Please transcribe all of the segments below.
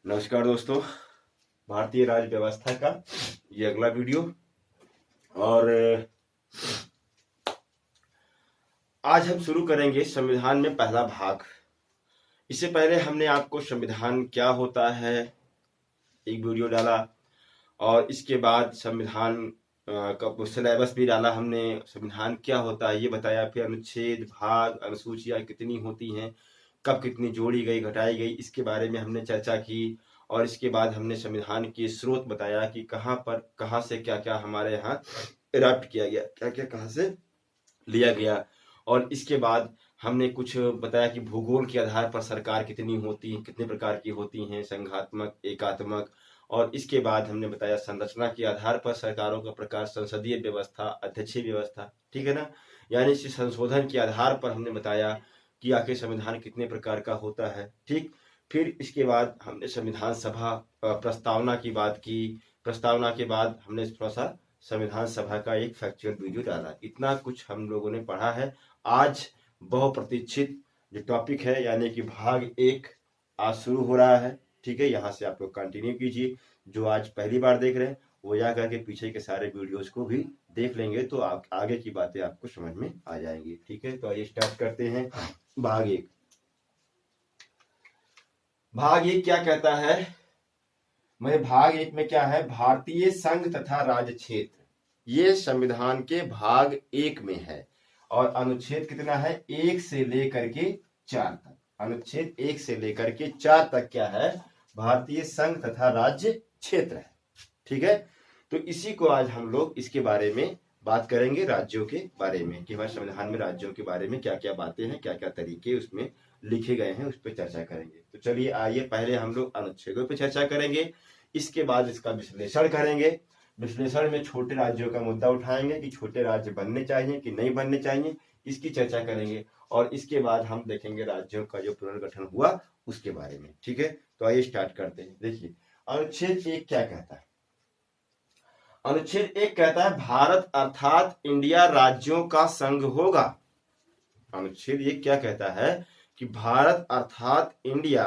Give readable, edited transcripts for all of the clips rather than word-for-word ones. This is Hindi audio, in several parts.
नमस्कार दोस्तों, भारतीय राज्य व्यवस्था का ये अगला वीडियो। और आज हम शुरू करेंगे संविधान में पहला भाग। इससे पहले हमने आपको संविधान क्या होता है एक वीडियो डाला, और इसके बाद संविधान का सिलेबस भी डाला हमने। संविधान क्या होता है ये बताया, फिर अनुच्छेद, भाग, अनुसूचियां कितनी होती हैं, कब कितनी जोड़ी गई, घटाई गई, इसके बारे में हमने चर्चा की। और इसके बाद हमने संविधान के स्रोत बताया कि कहाँ से क्या क्या हमारे यहाँ अडॉप्ट किया गया, क्या क्या कहाँ से लिया गया। और इसके बाद हमने कुछ बताया कि भूगोल के आधार पर सरकार कितनी होती है, कितने प्रकार की होती हैं, संघात्मक, एकात्मक। और इसके बाद हमने बताया संरचना के आधार पर सरकारों का प्रकार, संसदीय व्यवस्था, अध्यक्षीय व्यवस्था, ठीक है ना। यानी इस संशोधन के आधार पर हमने बताया कि आखिर संविधान कितने प्रकार का होता है, ठीक। फिर इसके बाद हमने संविधान सभा प्रस्तावना की बात की। प्रस्तावना के बाद हमने थोड़ा सा संविधान सभा का एक फैक्चुअल वीडियो डाला। इतना कुछ हम लोगों ने पढ़ा है। आज बहुप्रतीक्षित जो टॉपिक है, यानी कि भाग 1 आज शुरू हो रहा है, ठीक है। यहाँ से आप लोग कंटिन्यू कीजिए। जो आज पहली बार देख रहे हैं वो जा करके पीछे के सारे वीडियोस को भी देख लेंगे, तो आप आगे की बातें आपको समझ में आ जाएंगी, ठीक है। तो आइए स्टार्ट करते हैं भाग 1। भाग 1 क्या कहता है? भाग 1 में क्या है? भारतीय संघ तथा राज्य क्षेत्र, ये संविधान के भाग 1 में है। और अनुच्छेद कितना है? 1 से लेकर के 4 तक। अनुच्छेद 1 से लेकर के 4 तक क्या है? भारतीय संघ तथा राज्य क्षेत्र है, ठीक है। तो इसी को आज हम लोग इसके बारे में बात करेंगे, राज्यों के बारे में, कि हमारे संविधान में राज्यों के बारे में क्या क्या बातें हैं, क्या क्या तरीके उसमें लिखे गए हैं, उस पर चर्चा करेंगे। तो चलिए आइए, पहले हम लोग अनुच्छेदों पर चर्चा करेंगे, इसके बाद इसका विश्लेषण करेंगे। विश्लेषण में छोटे राज्यों का मुद्दा उठाएंगे कि छोटे राज्य बनने चाहिए कि नहीं बनने चाहिए, इसकी चर्चा करेंगे। और इसके बाद हम देखेंगे राज्यों का जो पुनर्गठन हुआ उसके बारे में, ठीक है। तो आइए स्टार्ट करते हैं। देखिए अनुच्छेद 1 क्या कहता है? अनुच्छेद 1 कहता है भारत अर्थात इंडिया राज्यों का संघ होगा। अनुच्छेद 1 क्या कहता है? कि भारत अर्थात इंडिया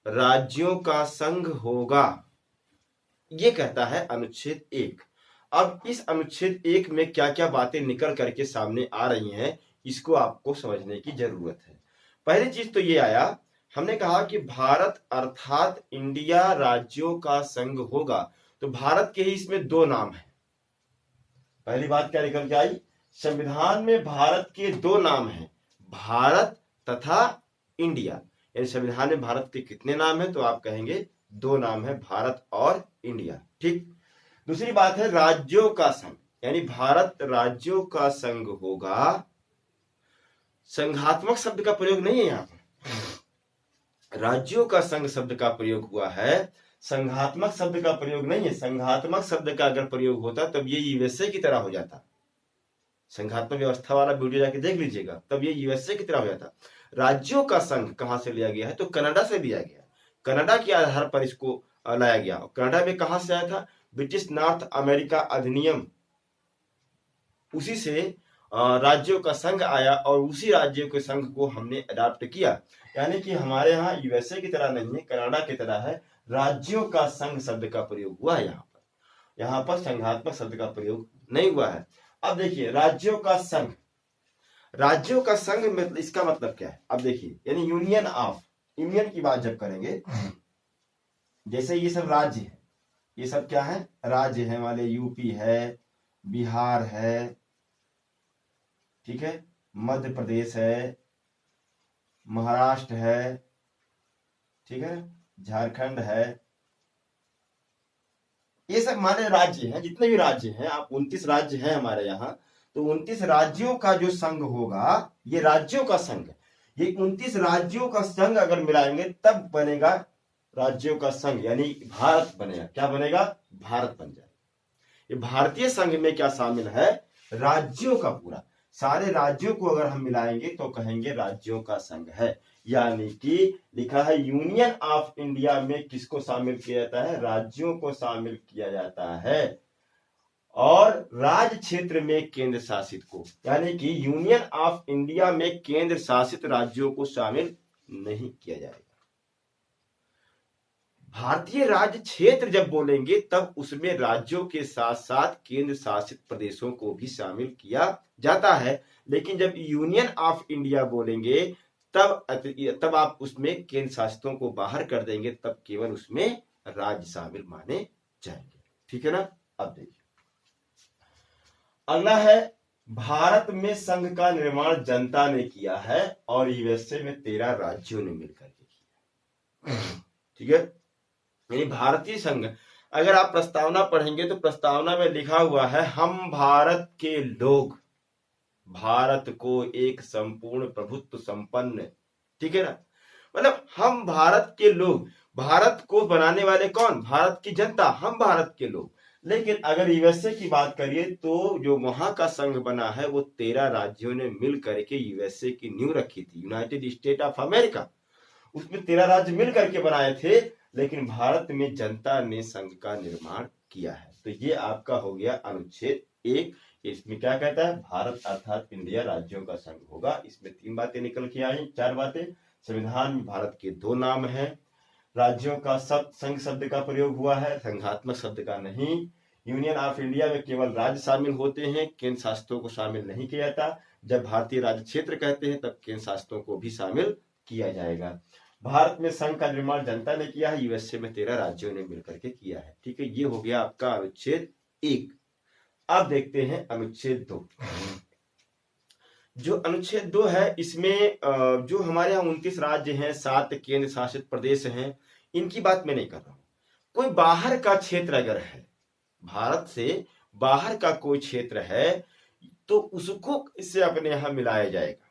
राज्यों का संघ होगा, ये कहता है अनुच्छेद 1। अब इस अनुच्छेद 1 में क्या क्या बातें निकल करके सामने आ रही हैं, इसको आपको समझने की जरूरत है। पहली चीज तो ये आया, हमने कहा कि भारत अर्थात इंडिया राज्यों का संघ होगा। तो भारत के ही इसमें 2 नाम है। पहली बात क्या निकल के आई? संविधान में भारत के 2 नाम हैं, भारत तथा इंडिया। यानी संविधान में भारत के कितने नाम हैं? तो आप कहेंगे 2 नाम है, भारत और इंडिया, ठीक। दूसरी बात है राज्यों का संघ, यानी भारत राज्यों का संघ होगा। संघात्मक शब्द का प्रयोग नहीं है यहाँ पर, राज्यों का संघ शब्द का प्रयोग हुआ है, संघात्मक शब्द का प्रयोग नहीं है। संघात्मक शब्द का अगर प्रयोग होता तब ये यूएसए की तरह हो जाता। संघात्मक व्यवस्था वाला वीडियो जाके देख लीजिएगा, तब ये यूएसए की तरह हो जाता। राज्यों का संघ कहां से लिया गया है? तो कनाडा से लिया गया। कनाडा के आधार पर इसको लाया गया। कनाडा में कहां से आया था? ब्रिटिश नॉर्थ अमेरिका अधिनियम, उसी से राज्यों का संघ आया और उसी राज्यों के संघ को हमने अडॉप्ट किया। यानी कि हमारे यहाँ यूएसए की तरह नहीं है, कनाडा की तरह है, राज्यों का संघ शब्द का प्रयोग हुआ है। यहाँ पर संघात्मक शब्द का प्रयोग नहीं हुआ है। अब देखिए राज्यों का संघ, राज्यों का संघ में इसका मतलब क्या है? अब देखिए, यानी यूनियन ऑफ, यूनियन की बात जब करेंगे, जैसे ये सब राज्य है, ये सब क्या है? राज्य है वाले, यूपी है, बिहार है, ठीक है, मध्य प्रदेश है, महाराष्ट्र है, ठीक है, झारखंड है, ये सब हमारे राज्य हैं। जितने भी राज्य हैं, आप 29 राज्य हैं हमारे यहाँ, तो 29 राज्यों का जो संघ होगा, ये राज्यों का संघ, ये 29 राज्यों का संघ अगर मिलाएंगे तब बनेगा राज्यों का संघ, यानी भारत बनेगा। क्या बनेगा? भारत बन जाएगा। ये भारतीय संघ में क्या शामिल है? राज्यों का पूरा, सारे राज्यों को अगर हम मिलाएंगे तो कहेंगे राज्यों का संघ है। यानी कि लिखा है यूनियन ऑफ इंडिया में किसको शामिल किया जाता है? राज्यों को शामिल किया जाता है। और राज्य क्षेत्र में केंद्र शासित को, यानी कि यूनियन ऑफ इंडिया में केंद्र शासित राज्यों को शामिल नहीं किया जाएगा। भारतीय राज्य क्षेत्र जब बोलेंगे तब उसमें राज्यों के साथ साथ केंद्र शासित प्रदेशों को भी शामिल किया जाता है। लेकिन जब यूनियन ऑफ इंडिया बोलेंगे तब आप उसमें केंद्र शासितों को बाहर कर देंगे, तब केवल उसमें राज्य शामिल माने जाएंगे। ठीक है ना। अब देखिए अगला है, भारत में संघ का निर्माण जनता ने किया है और यूएसए में 13 राज्यों ने मिलकर के किया। ठीक है, यानी भारतीय संघ, अगर आप प्रस्तावना पढ़ेंगे तो प्रस्तावना में लिखा हुआ है हम भारत के लोग भारत को एक संपूर्ण प्रभुत्व संपन्न, ठीक है ना, मतलब हम भारत के लोग, भारत को बनाने वाले कौन, भारत की जनता, हम भारत के लोग। लेकिन अगर यूएसए की बात करिए तो जो वहां का संघ बना है वो 13 राज्यों ने मिल करके यूएसए की नींव रखी थी, यूनाइटेड स्टेट ऑफ अमेरिका। उसमें 13 राज्य मिल करके बनाए थे, लेकिन भारत में जनता ने संघ का निर्माण किया है। तो ये आपका हो गया अनुच्छेद 1। इसमें क्या कहता है, भारत अर्थात इंडिया राज्यों का संघ होगा। इसमें 3 बातें निकल के आई, 4 बातें। संविधान में भारत के 2 नाम हैं, राज्यों का संघ शब्द का प्रयोग हुआ है, संघात्मक शब्द का नहीं। यूनियन ऑफ इंडिया में केवल राज्य शामिल होते हैं, केंद्र शासितों को शामिल नहीं किया जाता। जब भारतीय राज्य क्षेत्र कहते हैं तब केंद्र शासितों को भी शामिल किया जाएगा। भारत में संघ का निर्माण जनता ने किया है, यूएसए में 13 राज्यों ने मिलकर के किया है। ठीक है, ये हो गया आपका अनुच्छेद 1। अब देखते हैं अनुच्छेद 2। जो अनुच्छेद 2 है, इसमें जो हमारे यहाँ 29 राज्य हैं, 7 केंद्र शासित प्रदेश हैं, इनकी बात मैं नहीं कर रहा हूं। कोई बाहर का क्षेत्र अगर है, भारत से बाहर का कोई क्षेत्र है, तो उसको इससे अपने यहाँ मिलाया जाएगा।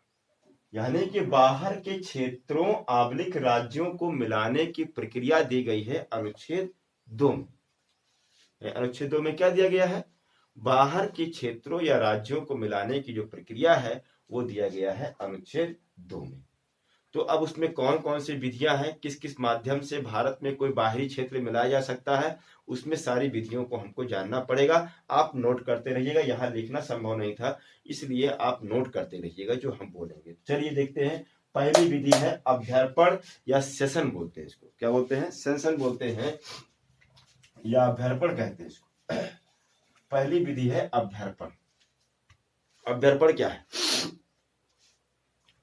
यानी कि बाहर के क्षेत्रों आबलिक राज्यों को मिलाने की प्रक्रिया दी गई है अनुच्छेद 2 में। अनुच्छेद 2 में क्या दिया गया है, बाहर के क्षेत्रों या राज्यों को मिलाने की जो प्रक्रिया है वो दिया गया है अनुच्छेद 2 में। तो अब उसमें कौन कौन सी विधियां हैं, किस किस माध्यम से भारत में कोई बाहरी क्षेत्र मिलाया जा सकता है, उसमें सारी विधियों को हमको जानना पड़ेगा। आप नोट करते रहिएगा, यहाँ लिखना संभव नहीं था, इसलिए आप नोट करते रहिएगा जो हम बोलेंगे। चलिए देखते हैं। पहली विधि है अभ्यर्पण या सेशन बोलते हैं इसको। क्या बोलते हैं, सेशन बोलते हैं या अभ्यर्पण कहते हैं इसको। पहली विधि है अभ्यर्पण। अभ्यर्पण क्या है,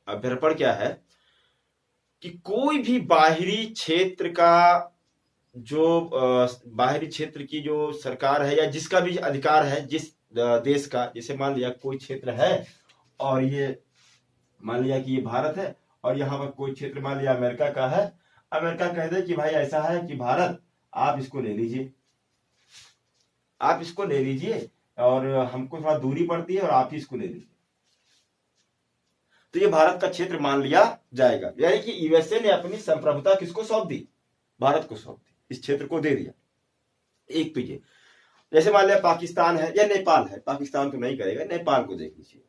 अभ्यर्पण क्या है कि कोई भी बाहरी क्षेत्र का जो बाहरी क्षेत्र की जो सरकार है या जिसका भी अधिकार है, जिस देश का, जैसे मान लिया कोई क्षेत्र है और ये मान लिया कि ये भारत है और यहाँ पर कोई क्षेत्र मान लिया अमेरिका का है। अमेरिका कह दे कि भाई ऐसा है कि भारत आप इसको ले लीजिए, आप इसको ले लीजिए और हमको थोड़ा दूरी पड़ती है और आप ही इसको ले लीजिए, तो ये भारत का क्षेत्र मान लिया जाएगा। यानी कि यूएसए ने अपनी संप्रभुता किसको सौंप दी, भारत को सौंप दी, इस क्षेत्र को दे दिया। एक तो ये, जैसे मान लिया पाकिस्तान है या नेपाल है, पाकिस्तान तो नहीं करेगा, नेपाल को देख लीजिए।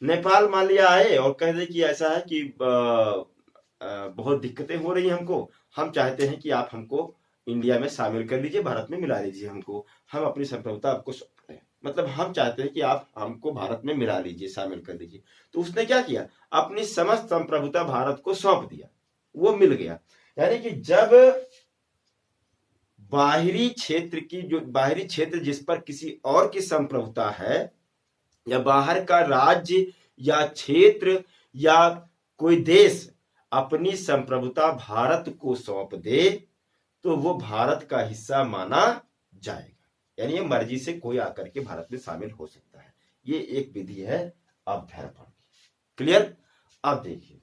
नेपाल मान लिया आए और कह दे कि ऐसा है कि बहुत दिक्कतें हो रही हैं हमको, हम चाहते हैं कि आप हमको इंडिया में शामिल कर लीजिए, भारत में मिला लीजिए हमको, हम अपनी संप्रभुता आपको सौंप रहे हैं, मतलब हम चाहते हैं कि आप हमको भारत में मिला लीजिए, शामिल कर लीजिए। तो उसने क्या किया, अपनी समस्त संप्रभुता भारत को सौंप दिया, वो मिल गया। यानी कि जब बाहरी क्षेत्र की, जो बाहरी क्षेत्र जिस पर किसी और की संप्रभुता है या बाहर का राज्य या क्षेत्र या कोई देश अपनी संप्रभुता भारत को सौंप दे तो वो भारत का हिस्सा माना जाएगा। यानी ये मर्जी से कोई आकर के भारत में शामिल हो सकता है। ये एक विधि है अभ्यर्पण की। क्लियर। अब देखिए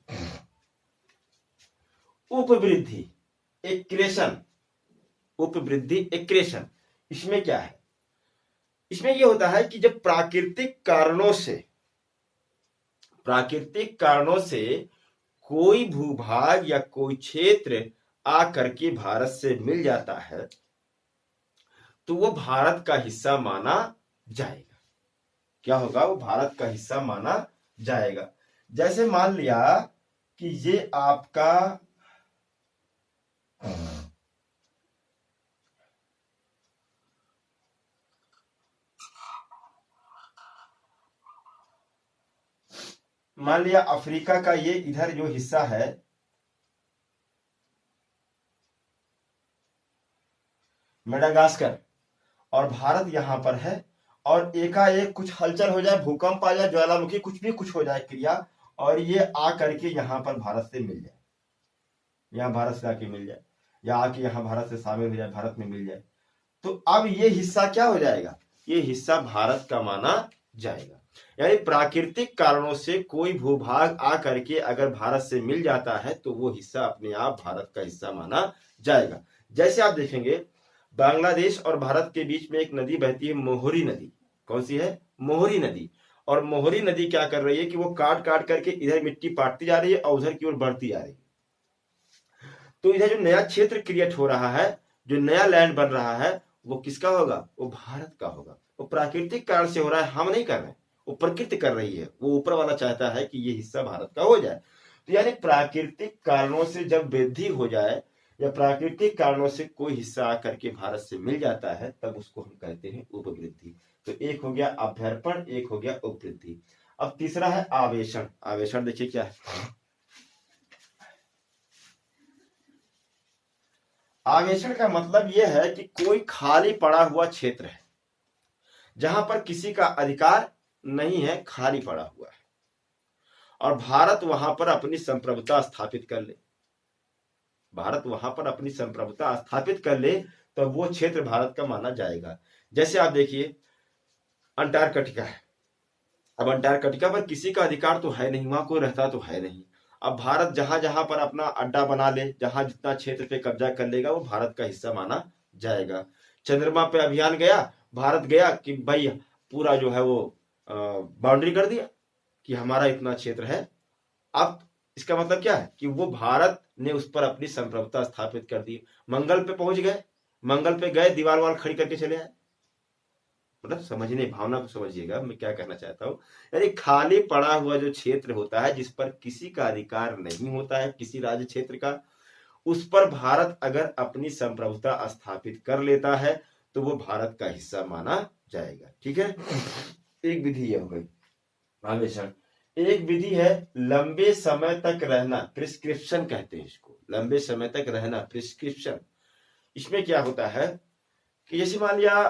उपवृद्धि एक्रेशन, उपवृद्धि एक्रेशन, इसमें क्या है, इसमें यह होता है कि जब प्राकृतिक कारणों से कोई भूभाग या कोई क्षेत्र आकर के भारत से मिल जाता है तो वो भारत का हिस्सा माना जाएगा। क्या होगा, वो भारत का हिस्सा माना जाएगा। जैसे मान लिया कि ये आपका मान लिया अफ्रीका का ये इधर जो हिस्सा है, मेडागास्कर, और भारत यहाँ पर है, और एकाएक कुछ हलचल हो जाए, भूकंप आ जाए, ज्वालामुखी कुछ भी कुछ हो जाए क्रिया, और ये आ करके यहाँ पर भारत से मिल जाए, यहाँ भारत से आके मिल जाए, या आके यहाँ भारत से शामिल हो जाए, भारत में मिल जाए, तो अब ये हिस्सा क्या हो जाएगा, ये हिस्सा भारत का माना जाएगा। यानी प्राकृतिक कारणों से कोई भूभाग आ करके अगर भारत से मिल जाता है तो वो हिस्सा अपने आप भारत का हिस्सा माना जाएगा। जैसे आप देखेंगे बांग्लादेश और भारत के बीच में एक नदी बहती है, मोहरी नदी। कौन सी है? मोहरी नदी। और मोहरी नदी क्या कर रही है कि वो काट काट करके इधर मिट्टी पाटती जा रही है और उधर की ओर बढ़ती जा रही है। तो इधर जो नया क्षेत्र क्रिएट हो रहा है, जो नया लैंड बन रहा है, वो किसका होगा? वो भारत का होगा। वो प्राकृतिक कारण से हो रहा है, हम नहीं कर रहे हैं, वो प्रकृति कर रही है। वो ऊपर वाला चाहता है कि ये हिस्सा भारत का हो जाए। तो यानी प्राकृतिक कारणों से जब वृद्धि हो जाए या प्राकृतिक कारणों से कोई हिस्सा आकर के भारत से मिल जाता है, तब उसको हम कहते हैं उपवृद्धि। तो एक हो गया अभ्यर्पण, एक हो गया उपवृद्धि। अब तीसरा है आवेशन। आवेशन देखिए क्या है। आवेशन का मतलब यह है कि कोई खाली पड़ा हुआ क्षेत्र है जहां पर किसी का अधिकार नहीं है, खाली पड़ा हुआ है, और भारत वहां पर अपनी संप्रभुता स्थापित कर ले, भारत वहां पर अपनी संप्रभुता स्थापित कर ले, तो वो क्षेत्र भारत का माना जाएगा। जैसे आप देखिए अंटार्कटिका है। अब अंटार्कटिका पर किसी का अधिकार तो है नहीं, वहां कोई रहता तो है नहीं। अब भारत जहां जहां पर अपना अड्डा बना ले, जहां जितना क्षेत्र पे कब्जा कर लेगा, वो भारत का हिस्सा माना जाएगा। चंद्रमा पे अभियान गया, भारत गया कि भाई पूरा जो है वो बाउंड्री कर दिया कि हमारा इतना क्षेत्र है। अब इसका मतलब क्या है कि वो भारत ने उस पर अपनी संप्रभुता स्थापित कर दी। मंगल पे पहुंच गए, मंगल पे गए, दीवार वाल खड़ी करके चले आए। मतलब समझने, भावना को समझिएगा मैं क्या कहना चाहता हूँ। यानी खाली पड़ा हुआ जो क्षेत्र होता है, जिस पर किसी का अधिकार नहीं होता है, किसी राज्य क्षेत्र का, उस पर भारत अगर अपनी संप्रभुता स्थापित कर लेता है तो वो भारत का हिस्सा माना जाएगा। ठीक है, एक विधि ये हो गई आवेशन। एक विधि है लंबे समय तक रहना, प्रिस्क्रिप्शन कहते हैं इसको, लंबे समय तक रहना, प्रिस्क्रिप्शन। इसमें क्या होता है कि जैसे मान लिया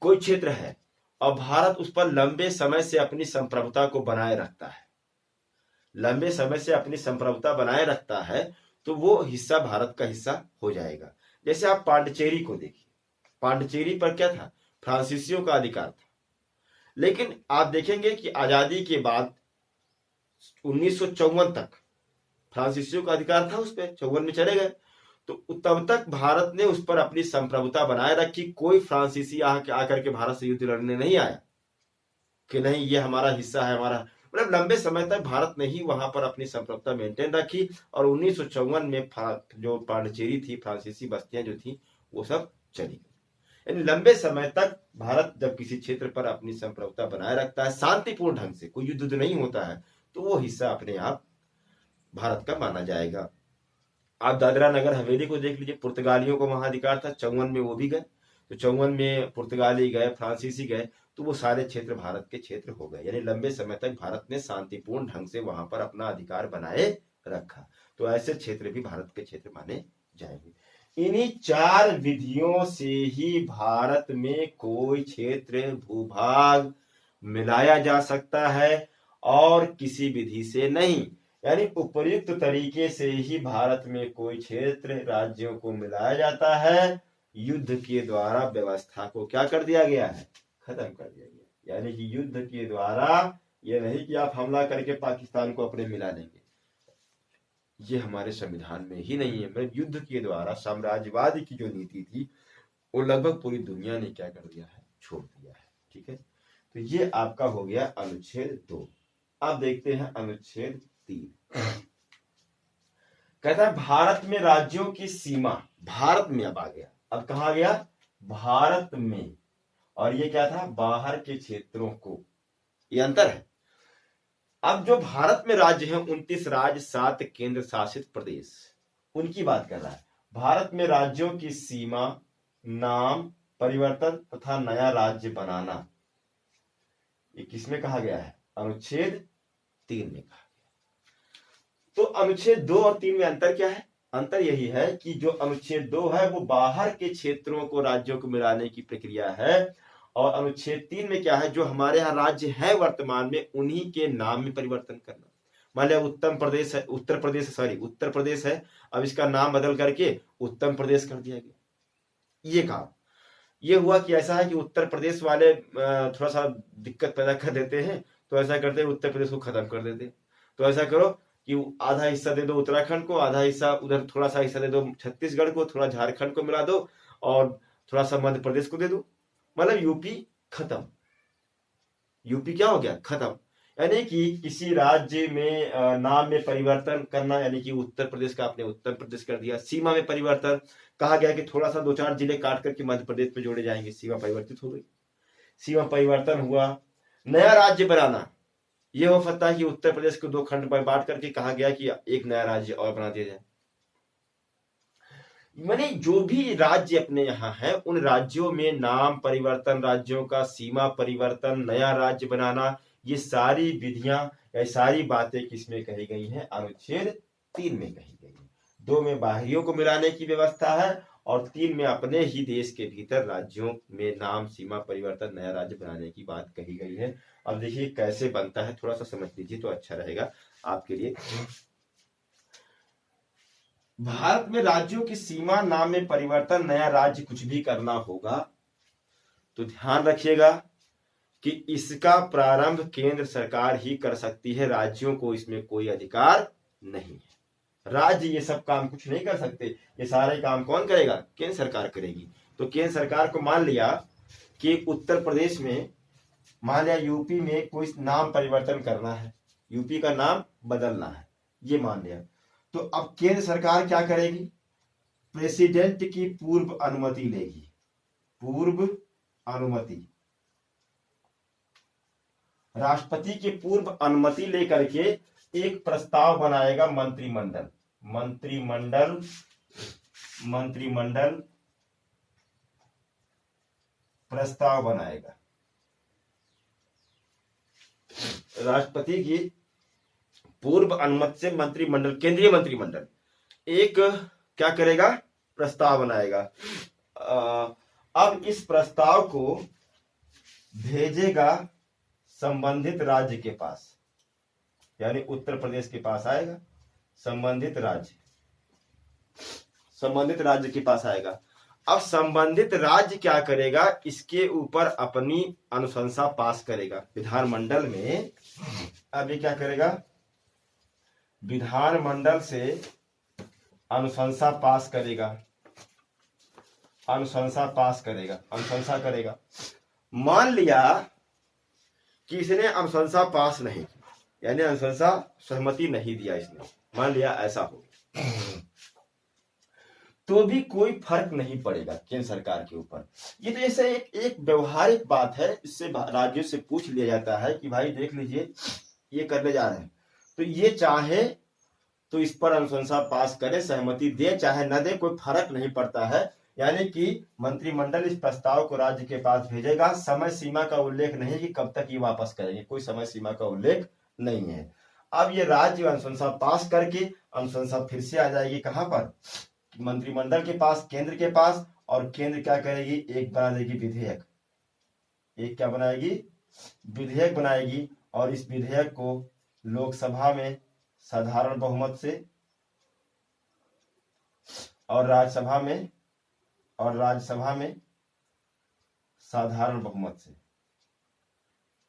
कोई क्षेत्र है और भारत उस पर लंबे समय से अपनी संप्रभुता को बनाए रखता है, लंबे समय से अपनी संप्रभुता बनाए रखता है, तो वो हिस्सा भारत का हिस्सा हो जाएगा। जैसे आप पांडिचेरी को देखिए, पांडिचेरी पर क्या था? फ्रांसीसियों का अधिकार था। लेकिन आप देखेंगे कि आजादी के बाद 1954 तक फ्रांसीसियों का अधिकार था उस पर, 54 में चले गए, तो तब तक भारत ने उस पर अपनी संप्रभुता बनाए रखी। कोई फ्रांसीसी आकर के भारत से युद्ध लड़ने नहीं आया कि नहीं ये हमारा हिस्सा है, हमारा। मतलब लंबे समय तक भारत ने ही वहां पर अपनी संप्रभुता मेंटेन रखी, और 1954 में जो पांडिचेरी थी, फ्रांसीसी बस्तियां जो थी, वो सब चली गई। यानी लंबे समय तक भारत जब किसी क्षेत्र पर अपनी संप्रभुता बनाए रखता है शांतिपूर्ण ढंग से, कोई युद्ध नहीं होता है, तो वो हिस्सा अपने आप भारत का माना जाएगा। आप दादरा नगर हवेली को देख लीजिए, पुर्तगालियों को वहां अधिकार था, 54 में वो भी गए, तो 54 में पुर्तगाली गए, फ्रांसीसी गए, तो वो सारे क्षेत्र भारत के क्षेत्र हो गए। यानी लंबे समय तक भारत ने शांतिपूर्ण ढंग से वहां पर अपना अधिकार बनाए रखा, तो ऐसे क्षेत्र भी भारत के क्षेत्र माने जाएंगे। इन्हीं 4 विधियों से ही भारत में कोई क्षेत्र, भूभाग मिलाया जा सकता है, और किसी विधि से नहीं। यानी उपर्युक्त तरीके से ही भारत में कोई क्षेत्र, राज्यों को मिलाया जाता है। युद्ध के द्वारा व्यवस्था को क्या कर दिया गया है? खत्म कर दिया गया। यानी कि युद्ध के द्वारा ये नहीं कि आप हमला करके पाकिस्तान को अपने मिला लेंगे, ये हमारे संविधान में ही नहीं है। मतलब युद्ध के द्वारा साम्राज्यवाद की जो नीति थी, वो लगभग पूरी दुनिया ने क्या कर दिया है? छोड़ दिया है। ठीक है, तो ये आपका हो गया अनुच्छेद 2। अब देखते हैं अनुच्छेद 3। कहता है भारत में राज्यों की सीमा, भारत में अब आ गया, अब कहा गया? भारत में, और ये क्या था? बाहर के क्षेत्रों को, ये अंतर है। अब जो भारत में राज्य हैं 29 राज्य, 7 केंद्र शासित प्रदेश, उनकी बात कर रहा है। भारत में राज्यों की सीमा, नाम परिवर्तन तथा नया राज्य बनाना, ये किसमें कहा गया है? अनुच्छेद 3 में कहा गया। तो अनुच्छेद 2 और 3 में अंतर क्या है? अंतर यही है कि जो अनुच्छेद 2 है वो बाहर के क्षेत्रों को राज्यों को मिलाने की प्रक्रिया है, और अनुच्छेद 3 में क्या है, जो हमारे यहाँ राज्य है वर्तमान में उन्हीं के नाम में परिवर्तन करना। मान लिया उत्तर प्रदेश है, अब इसका नाम बदल करके उत्तर प्रदेश कर दिया गया। ये काम ये हुआ कि ऐसा है कि उत्तर प्रदेश वाले थोड़ा सा दिक्कत पैदा कर देते हैं, तो ऐसा करते हैं उत्तर प्रदेश को खत्म कर देते हैं। तो ऐसा करो कि आधा हिस्सा दे दो उत्तराखंड को, आधा हिस्सा उधर, थोड़ा सा हिस्सा दे दो छत्तीसगढ़ को, थोड़ा झारखंड को मिला दो, और थोड़ा सा मध्य प्रदेश को दे दो, मतलब यूपी खत्म। यूपी क्या हो गया, खत्म। यानी कि किसी राज्य में नाम में परिवर्तन करना, यानी कि उत्तर प्रदेश का आपने उत्तर प्रदेश कर दिया। सीमा में परिवर्तन, कहा गया कि थोड़ा सा 2-4 जिले काट करके मध्य प्रदेश में जोड़े जाएंगे, सीमा परिवर्तित हो गई, सीमा परिवर्तन हुआ। नया राज्य बनाना, यह हो सकता है कि उत्तर प्रदेश को 2 खंड में बांट करके कहा गया कि एक नया राज्य और बना दिया जाए। माने जो भी राज्य अपने यहाँ है उन राज्यों में नाम परिवर्तन, राज्यों का सीमा परिवर्तन, नया राज्य बनाना, ये सारी विधियां या सारी बातें किसमें कही गई हैं, अनुच्छेद 3 में कही गई है। 2 में बाहरियों को मिलाने की व्यवस्था है, और 3 में अपने ही देश के भीतर राज्यों में नाम सीमा परिवर्तन, नया राज्य बनाने की बात कही गई है। अब देखिए कैसे बनता है, थोड़ा सा समझ लीजिए तो अच्छा रहेगा आपके लिए। भारत में राज्यों की सीमा, नाम में परिवर्तन, नया राज्य कुछ भी करना होगा तो ध्यान रखिएगा कि इसका प्रारंभ केंद्र सरकार ही कर सकती है, राज्यों को इसमें कोई अधिकार नहीं है। राज्य ये सब काम कुछ नहीं कर सकते, ये सारे काम कौन करेगा, केंद्र सरकार करेगी। तो केंद्र सरकार को मान लिया कि उत्तर प्रदेश में, मान लिया यूपी में कोई नाम परिवर्तन करना है, यूपी का नाम बदलना है, ये मान लिया, तो अब केंद्र सरकार क्या करेगी, प्रेसिडेंट की पूर्व अनुमति लेगी, पूर्व अनुमति, राष्ट्रपति की पूर्व अनुमति लेकर के एक प्रस्ताव बनाएगा मंत्रिमंडल, मंत्रिमंडल प्रस्ताव बनाएगा। राष्ट्रपति की पूर्व अनुमति से मंत्रिमंडल, केंद्रीय मंत्रिमंडल एक क्या करेगा, प्रस्ताव बनाएगा। अब इस प्रस्ताव को भेजेगा संबंधित राज्य के पास, यानी उत्तर प्रदेश के पास आएगा, संबंधित राज्य के पास आएगा। अब संबंधित राज्य क्या करेगा, इसके ऊपर अपनी अनुशंसा पास करेगा विधानमंडल में। अब ये क्या करेगा, विधानमंडल से अनुशंसा पास करेगा, अनुशंसा करेगा। मान लिया कि इसने अनुशंसा पास नहीं की, यानी अनुशंसा सहमति नहीं दिया इसने, मान लिया ऐसा हो, तो भी कोई फर्क नहीं पड़ेगा केंद्र सरकार के ऊपर। ये तो ऐसे एक व्यवहारिक बात है, इससे राज्यों से पूछ लिया जाता है कि भाई देख लीजिए ये करने जा रहे हैं, तो ये चाहे तो इस पर अनुशंसा पास करे, सहमति दे चाहे न दे, कोई फर्क नहीं पड़ता है। यानी कि मंत्रिमंडल इस प्रस्ताव को राज्य के पास भेजेगा, समय सीमा का उल्लेख नहीं कि कब तक ये वापस करेंगे, कोई समय सीमा का उल्लेख नहीं है। अब ये राज्य अनुशंसा पास करके अनुशंसा फिर से आ जाएगी कहां पर, मंत्रिमंडल के पास, केंद्र के पास, और केंद्र क्या करेगी, एक बना देगी विधेयक, एक क्या बनाएगी, विधेयक बनाएगी, और इस विधेयक को लोकसभा में साधारण बहुमत से और राज्यसभा में साधारण बहुमत से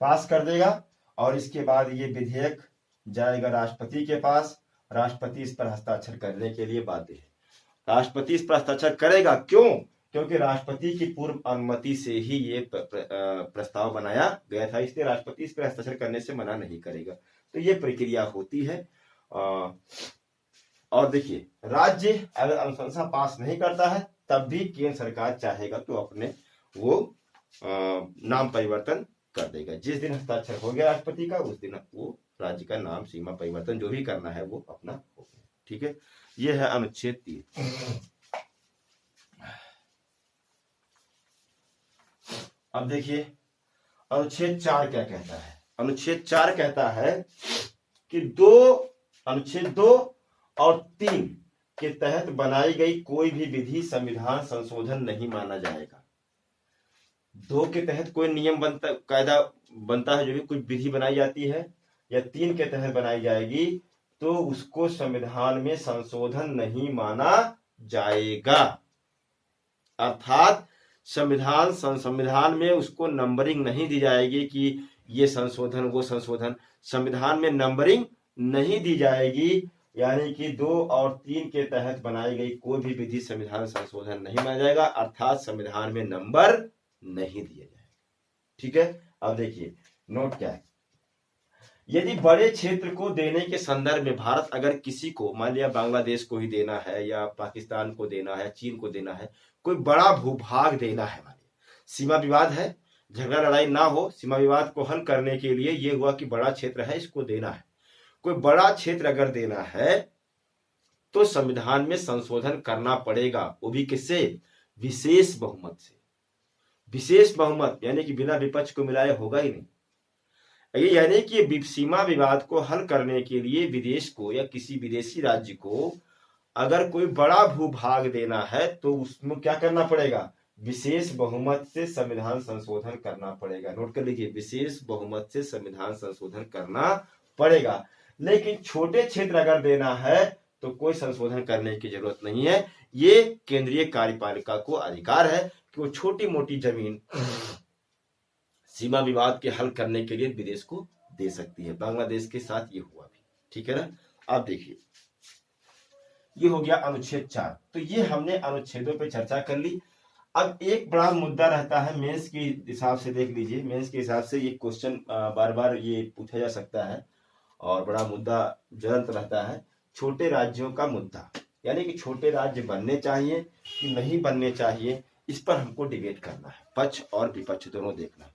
पास कर देगा। और इसके बाद ये विधेयक जाएगा राष्ट्रपति के पास, राष्ट्रपति इस पर हस्ताक्षर करने के लिए बाध्य है। राष्ट्रपति इस पर हस्ताक्षर करेगा, क्यों, क्योंकि राष्ट्रपति की पूर्व अनुमति से ही ये प्रस्ताव बनाया गया था, इसलिए राष्ट्रपति इस पर हस्ताक्षर करने से मना नहीं करेगा। तो ये प्रक्रिया होती है। और देखिए राज्य अगर अनुशंसा पास नहीं करता है तब भी केंद्र सरकार चाहेगा तो अपने वो नाम परिवर्तन कर देगा। जिस दिन हस्ताक्षर हो गया राष्ट्रपति का, उस दिन वो राज्य का नाम सीमा परिवर्तन जो भी करना है वो अपना हो गया। ठीक है, ये है अनुच्छेद 3। अब देखिए अनुच्छेद 4 क्या कहता है। अनुच्छेद 4 कहता है कि अनुच्छेद 2 और 3 के तहत बनाई गई कोई भी विधि संविधान संशोधन नहीं माना जाएगा। 2 के तहत कोई नियम बनता, कायदा बनता है, जो भी कुछ विधि बनाई जाती है या 3 के तहत बनाई जाएगी तो उसको संविधान में संशोधन नहीं माना जाएगा। अर्थात संविधान में उसको नंबरिंग नहीं दी जाएगी कि ये संशोधन वो संशोधन, संविधान में नंबरिंग नहीं दी जाएगी। यानी कि 2 और 3 के तहत बनाई गई कोई भी विधि संविधान संशोधन नहीं माना जाएगा, अर्थात संविधान में नंबर नहीं दिया जाएगा। ठीक है, अब देखिए नोट क्या है। यदि बड़े क्षेत्र को देने के संदर्भ में भारत अगर किसी को, मान लिया बांग्लादेश को ही देना है या पाकिस्तान को देना है, चीन को देना है, कोई बड़ा भूभाग देना है, मानिए सीमा विवाद है, झगड़ा लड़ाई ना हो, सीमा विवाद को हल करने के लिए ये हुआ कि बड़ा क्षेत्र है इसको देना है, कोई बड़ा क्षेत्र अगर देना है तो संविधान में संशोधन करना पड़ेगा। वो भी किससे? विशेष बहुमत से। विशेष बहुमत यानी कि बिना विपक्ष को मिलाए होगा ही नहीं। यानी कि सीमा विवाद को हल करने के लिए विदेश को या किसी विदेशी राज्य को अगर कोई बड़ा भूभाग देना है तो उसमें क्या करना पड़ेगा? विशेष बहुमत से संविधान संशोधन करना पड़ेगा। नोट कर लीजिए, विशेष बहुमत से संविधान संशोधन करना पड़ेगा। लेकिन छोटे क्षेत्र अगर देना है तो कोई संशोधन करने की जरूरत नहीं है। ये केंद्रीय कार्यपालिका को अधिकार है कि वो छोटी मोटी जमीन सीमा विवाद के हल करने के लिए विदेश को दे सकती है। बांग्लादेश के साथ ये हुआ भी, ठीक है ना। अब देखिए, ये हो गया अनुच्छेद 4। तो ये हमने अनुच्छेदों पे चर्चा कर ली। अब एक बड़ा मुद्दा रहता है मेंस के हिसाब से, देख लीजिए मेंस के हिसाब से ये क्वेश्चन बार बार ये पूछा जा सकता है और बड़ा मुद्दा ज्वलंत रहता है, छोटे राज्यों का मुद्दा। यानी कि छोटे राज्य बनने चाहिए कि नहीं बनने चाहिए, इस पर हमको डिबेट करना है, पक्ष और विपक्ष दोनों देखना।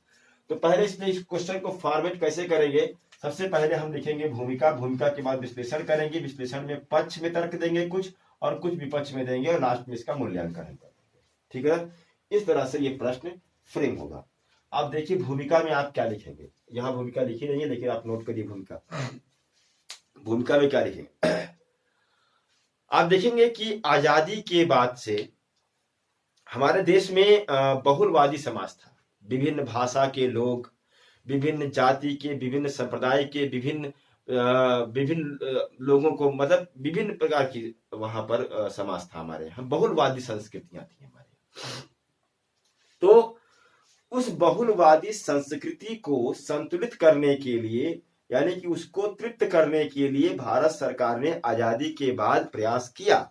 तो पहले इसमें इस क्वेश्चन को फॉर्मेट कैसे करेंगे? सबसे पहले हम लिखेंगे भूमिका, भूमिका के बाद विश्लेषण करेंगे, विश्लेषण में पक्ष में तर्क देंगे कुछ और कुछ विपक्ष में देंगे और लास्ट में इसका मूल्यांकन करेंगे। ठीक है, इस तरह से ये प्रश्न फ्रेम होगा। अब देखिए भूमिका में आप क्या लिखेंगे, यहाँ भूमिका लिखी नहीं है लेकिन आप नोट करिए भूमिका। भूमिका में क्या लिखेंगे? आप देखेंगे कि आजादी के बाद से हमारे देश में बहुलवादी समाज था। विभिन्न भाषा के लोग, विभिन्न जाति के, विभिन्न संप्रदाय के, विभिन्न लोगों को, मतलब विभिन्न प्रकार की वहां पर समाज था हमारे यहाँ, बहुलवादी संस्कृतियां थी हमारे। तो उस बहुलवादी संस्कृति को संतुलित करने के लिए, यानी कि उसको तृप्त करने के लिए भारत सरकार ने आजादी के बाद प्रयास किया।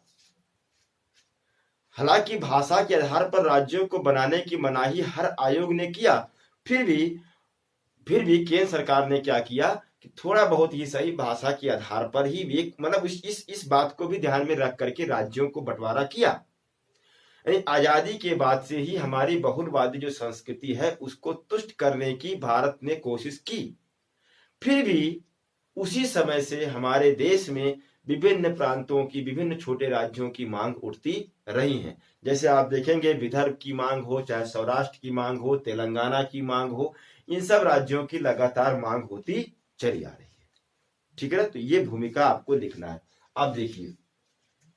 हालांकि भाषा के आधार पर राज्यों को बनाने की मनाही हर आयोग ने किया, फिर भी केंद्र सरकार ने क्या किया कि थोड़ा बहुत ही सही भाषा के आधार पर ही एक, मतलब इस बात को भी ध्यान में रख करके राज्यों को बंटवारा किया। यानी आजादी के बाद से ही हमारी बहुलवादी जो संस्कृति है उसको तुष्ट करने की भारत ने कोशिश की। फिर भी उसी समय से हमारे देश में विभिन्न प्रांतों की, विभिन्न छोटे राज्यों की मांग उठती रही है। जैसे आप देखेंगे विदर्भ की मांग हो, चाहे सौराष्ट्र की मांग हो, तेलंगाना की मांग हो, इन सब राज्यों की लगातार मांग होती चली आ रही है। ठीक है ना, तो ये भूमिका आपको लिखना है। अब देखिए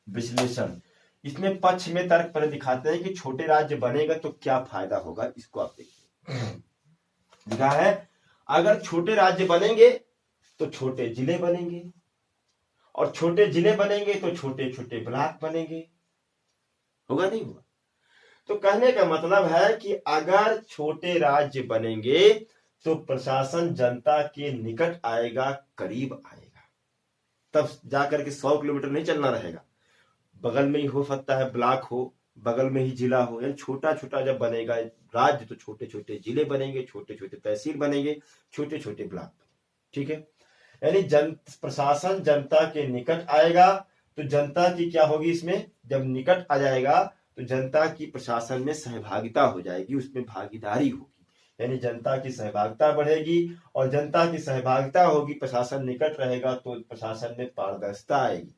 विश्लेषण, इसमें पक्ष में तर्क पर दिखाते हैं कि छोटे राज्य बनेगा तो क्या फायदा होगा, इसको आप देखिए। लिखा है अगर छोटे राज्य बनेंगे तो छोटे जिले बनेंगे और छोटे जिले बनेंगे तो छोटे छोटे ब्लॉक बनेंगे। होगा नहीं होगा? तो कहने का मतलब है कि अगर छोटे राज्य बनेंगे तो प्रशासन जनता के निकट आएगा, करीब आएगा, तब जाकर के 100 किलोमीटर नहीं चलना रहेगा। बगल में ही हो सकता है ब्लॉक हो, बगल में ही जिला हो। यानी छोटा छोटा जब बनेगा राज्य तो छोटे छोटे जिले बनेंगे, छोटे छोटे तहसील बनेंगे, छोटे छोटे ब्लॉक बनेंगे। ठीक है, यानी प्रशासन जनता के निकट आएगा तो जनता की क्या होगी, इसमें जब निकट आ जाएगा तो जनता की प्रशासन में सहभागिता हो जाएगी, उसमें भागीदारी होगी। यानी जनता की सहभागिता बढ़ेगी और जनता की सहभागिता होगी, प्रशासन निकट रहेगा तो प्रशासन में पारदर्शिता आएगी।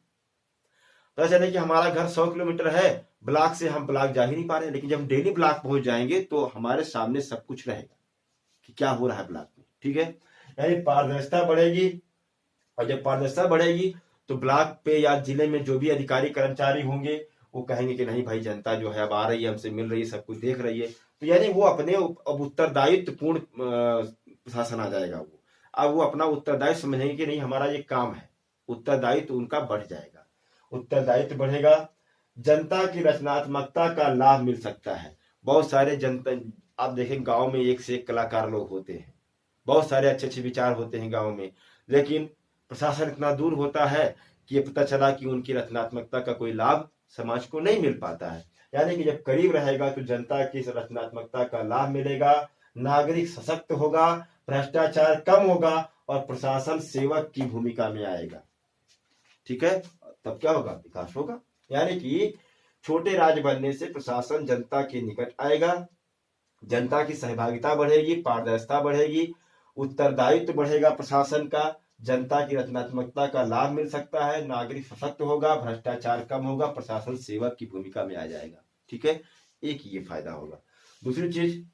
तो चले कि हमारा घर 100 किलोमीटर है, ब्लॉक से हम ब्लॉक जा ही नहीं पा रहे, लेकिन जब डेली ब्लॉक पहुंच जाएंगे तो हमारे सामने सब कुछ रहेगा कि क्या हो रहा है ब्लॉक में। ठीक है, यानी पारदर्शिता बढ़ेगी और जब पारदर्शिता बढ़ेगी तो ब्लॉक पे या जिले में जो भी अधिकारी कर्मचारी होंगे वो कहेंगे कि नहीं भाई, जनता जो है अब आ रही है, हमसे मिल रही है, सब कुछ देख रही है। तो यानी वो अपने अब उत्तरदायित्व पूर्ण प्रशासन आ जाएगा। वो अब वो अपना उत्तरदायित्व समझेंगे कि नहीं, हमारा ये काम है, उत्तरदायित्व उनका बढ़ जाएगा। उत्तरदायित्व बढ़ेगा, जनता की रचनात्मकता का लाभ मिल सकता है। बहुत सारे जनता, आप देखें गांव में एक से एक कलाकार लोग होते हैं, बहुत सारे अच्छे अच्छे विचार होते हैं गांव में, लेकिन प्रशासन इतना दूर होता है कि ये पता चला कि उनकी रचनात्मकता का कोई लाभ समाज को नहीं मिल पाता है। यानी कि जब करीब रहेगा तो जनता की रचनात्मकता का लाभ मिलेगा, नागरिक सशक्त होगा, भ्रष्टाचार कम होगा और प्रशासन सेवक की भूमिका में आएगा। ठीक है, तब क्या होगा, विकास होगा। यानी कि छोटे राज्य बनने से प्रशासन जनता के निकट आएगा, जनता की सहभागिता बढ़ेगी, पारदर्शिता बढ़ेगी, उत्तरदायित्व बढ़ेगा प्रशासन का, जनता की रचनात्मकता का लाभ मिल सकता है, नागरिक सशक्त होगा, भ्रष्टाचार कम होगा, प्रशासन सेवक की भूमिका में आ जाएगा। ठीक है, एक ये फायदा होगा। दूसरी चीज,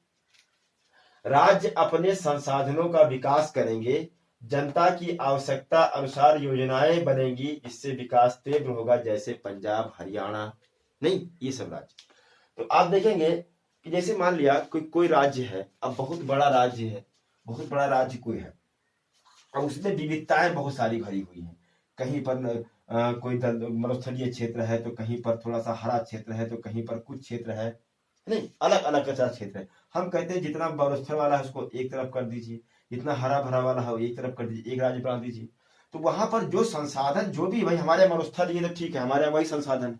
राज्य अपने संसाधनों का विकास करेंगे, जनता की आवश्यकता अनुसार योजनाएं बनेंगी, जिससे विकास तीव्र होगा, जैसे पंजाब, हरियाणा, नहीं ये सब राज्य। तो आप देखेंगे कि जैसे मान लिया कोई राज्य है, अब बहुत बड़ा राज्य है, बहुत बड़ा राज्य कोई है, अब उसमें विविधताएं बहुत सारी भरी हुई हैं। कहीं पर कोई मरुस्थलीय क्षेत्र है, तो कहीं पर थोड़ा सा हरा क्षेत्र है, तो कहीं पर कुछ क्षेत्र है, नहीं अलग अलग कच्चा क्षेत्र है। हम कहते हैं जितना मरुस्थल वाला है उसको एक तरफ कर दीजिए, जितना हरा भरा वाला है वो एक तरफ कर दीजिए, एक राज्य बना दीजिए। तो वहां पर जो संसाधन जो भी, भाई हमारे मरुस्थल ये तो ठीक है, हमारे वही संसाधन,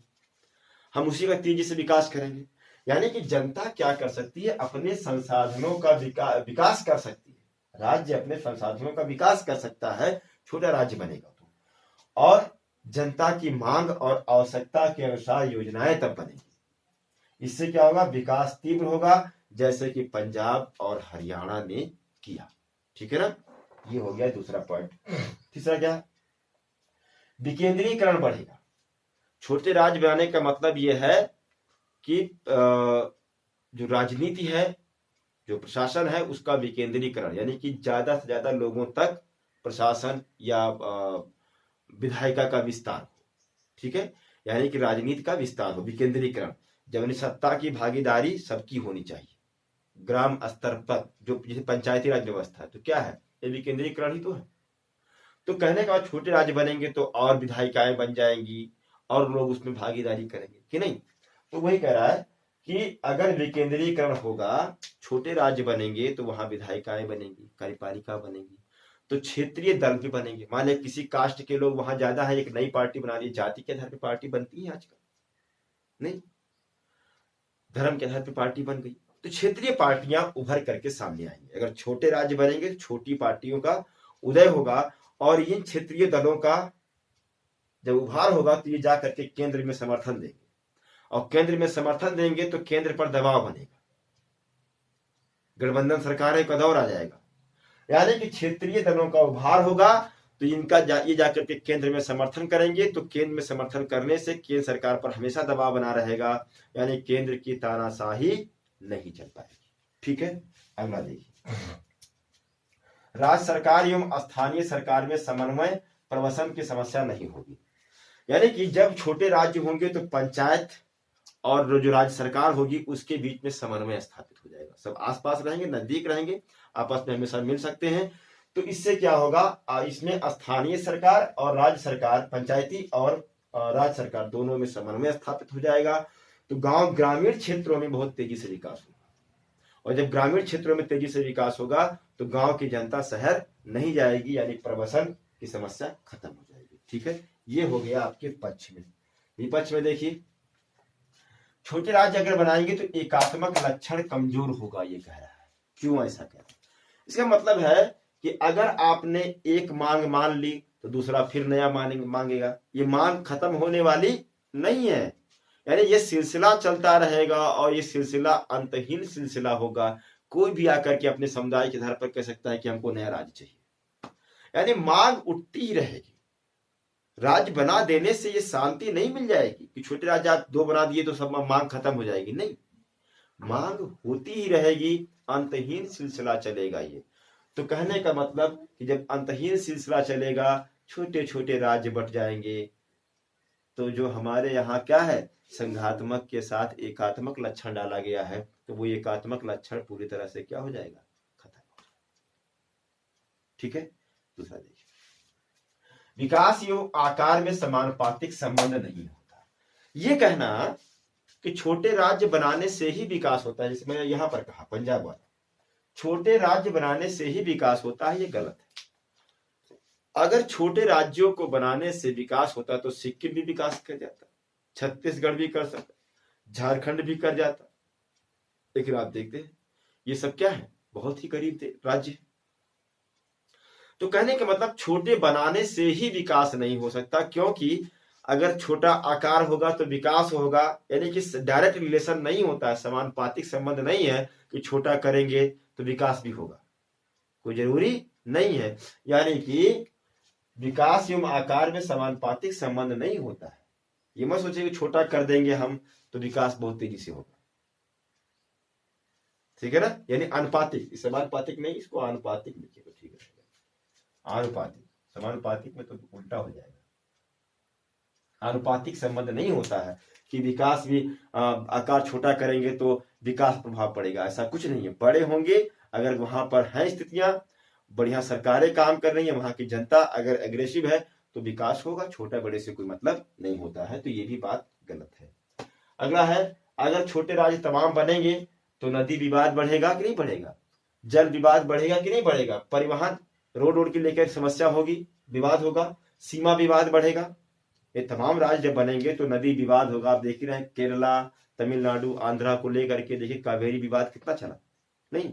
हम उसी का तेजी से विकास करेंगे। यानी कि जनता क्या कर सकती है, अपने संसाधनों का विकास कर सकती है। राज्य अपने संसाधनों का विकास कर सकता है, छोटा राज्य बनेगा तो, और जनता की मांग और आवश्यकता के अनुसार योजनाएं तब बनेगी। इससे क्या होगा, विकास तीव्र होगा, जैसे कि पंजाब और हरियाणा ने किया। ठीक है ना, ये हो गया दूसरा पॉइंट। तीसरा क्या, विकेंद्रीकरण बढ़ेगा। छोटे राज्य बनाने का मतलब यह है कि जो राजनीति है, जो प्रशासन है, उसका विकेंद्रीकरण, यानी कि ज्यादा से ज्यादा लोगों तक प्रशासन या विधायिका का विस्तार। ठीक है, यानी कि राजनीति का विस्तार हो, विकेंद्रीकरण। जब सत्ता की भागीदारी सबकी होनी चाहिए, ग्राम स्तर पर, जो जैसे पंचायती राज व्यवस्था है, तो क्या है, ये विकेंद्रीकरण ही तो है। तो कहने का छोटे राज्य बनेंगे तो और विधायिकाएं बन जाएंगी और लोग उसमें भागीदारी करेंगे कि नहीं। तो वही कह रहा है कि अगर विकेंद्रीकरण होगा, छोटे राज्य बनेंगे तो वहां विधायिकाएं बनेंगी, कार्यपालिका बनेगी, तो क्षेत्रीय दल भी बनेंगे। मान लिया किसी कास्ट के लोग वहां ज्यादा है, एक नई पार्टी बना दी, जाति के आधार पर पार्टी बनती है आजकल, नहीं धर्म के आधार पर पार्टी बन गई, तो क्षेत्रीय पार्टियां उभर करके सामने आएंगी। अगर छोटे राज्य बनेंगे तो छोटी पार्टियों का उदय होगा, और इन क्षेत्रीय दलों का जब उभार होगा तो ये जाकर के केंद्र में समर्थन देंगे, और केंद्र में समर्थन देंगे तो केंद्र पर दबाव बनेगा, गठबंधन सरकार का दौर आ जाएगा। यानी कि क्षेत्रीय दलों का उभार होगा तो इनका ये जाकर के केंद्र में समर्थन करेंगे, तो केंद्र में समर्थन करने से केंद्र सरकार पर हमेशा दबाव बना रहेगा, यानी केंद्र की तानाशाही नहीं चल पाएगी। ठीक है, अगला देखिए, राज्य सरकार एवं स्थानीय सरकार में समन्वय प्रवसन की समस्या नहीं होगी। यानी कि जब छोटे राज्य होंगे तो पंचायत और जो राज्य सरकार होगी उसके बीच में समन्वय स्थापित हो जाएगा, सब आसपास रहेंगे, नजदीक रहेंगे, आपस में हमेशा मिल सकते हैं। तो इससे क्या होगा, इसमें स्थानीय सरकार और राज्य सरकार, पंचायती और राज्य सरकार दोनों में समन्वय स्थापित हो जाएगा। तो गांव ग्रामीण क्षेत्रों में बहुत तेजी से विकास होगा, और जब ग्रामीण क्षेत्रों में तेजी से विकास होगा तो गांव की जनता शहर नहीं जाएगी, यानी प्रवसन की समस्या खत्म हो जाएगी। ठीक है, ये हो गया आपके पक्ष में। विपक्ष में देखिए, छोटे राज्य अगर बनाएंगे तो एकात्मक लक्षण कमजोर होगा, ये कह रहा है। क्यों ऐसा कह रहा है, इसका मतलब है कि अगर आपने एक मांग मान ली तो दूसरा फिर नया मांगेगा, ये मांग खत्म होने वाली नहीं है, यानी ये सिलसिला चलता रहेगा, और ये सिलसिला अंतहीन सिलसिला होगा। कोई भी आकर के अपने समुदाय के आधार पर कह सकता है कि हमको नया राज्य चाहिए, यानी मांग उठती ही रहेगी। राज्य बना देने से ये शांति नहीं मिल जाएगी कि छोटे राज्य आप 2 बना दिए तो सब मांग खत्म हो जाएगी, नहीं, मांग होती ही रहेगी, अंतहीन सिलसिला चलेगा ये। तो कहने का मतलब कि जब अंतहीन सिलसिला चलेगा, छोटे छोटे राज्य बट जाएंगे, तो जो हमारे यहाँ क्या है, संघात्मक के साथ एकात्मक लक्षण डाला गया है, तो वो एकात्मक लक्षण पूरी तरह से क्या हो जाएगा, खत्म। ठीक है। दूसरा देखिए, विकास एवं आकार में समानुपातिक संबंध नहीं होता। ये कहना कि छोटे राज्य बनाने से ही विकास होता है, जैसे मैंने यहां पर कहा पंजाब वाला, छोटे राज्य बनाने से ही विकास होता है, ये गलत है। अगर छोटे राज्यों को बनाने से विकास होता तो सिक्किम भी विकास कर जाता, छत्तीसगढ़ भी कर सकता, झारखंड भी कर जाता, लेकिन आप देखते हैं ये सब क्या है, बहुत ही गरीब राज्य। तो कहने का मतलब छोटे बनाने से ही विकास नहीं हो सकता, क्योंकि अगर छोटा आकार होगा तो विकास होगा, यानी कि डायरेक्ट रिलेशन नहीं होता है, समानुपातिक संबंध नहीं है कि छोटा करेंगे तो विकास भी होगा, कोई जरूरी नहीं है। यानी कि विकास एवं आकार में समानुपातिक संबंध नहीं होता है। ये मत सोचिए कि छोटा कर देंगे हम तो विकास बहुत तेजी से होगा, ठीक है ना, यानी अनुपातिक, समानुपातिक नहीं, इसको आनुपातिक लिखिए तो ठीक है, आनुपातिक, समानुपातिक में तो उल्टा हो जाएगा। आनुपातिक संबंध नहीं होता है कि विकास भी आकार छोटा करेंगे तो विकास प्रभाव पड़ेगा, ऐसा कुछ नहीं है। बड़े होंगे अगर वहां पर है स्थितियां, बढ़िया सरकारें काम कर रही है, वहां की जनता अगर एग्रेसिव है तो विकास होगा, छोटा बड़े से कोई मतलब नहीं होता है, तो ये भी बात गलत है। अगला है, अगर छोटे राज्य तमाम बनेंगे तो नदी विवाद बढ़ेगा कि नहीं बढ़ेगा, जल विवाद बढ़ेगा कि नहीं बढ़ेगा, परिवहन रोड की लेकर समस्या होगी, विवाद होगा, सीमा विवाद बढ़ेगा। ये तमाम राज्य जब बनेंगे तो नदी विवाद होगा। आप देख ही रहे हैं केरला, तमिलनाडु, आंध्रा को लेकर के देखिए कावेरी विवाद कितना चला, नहीं।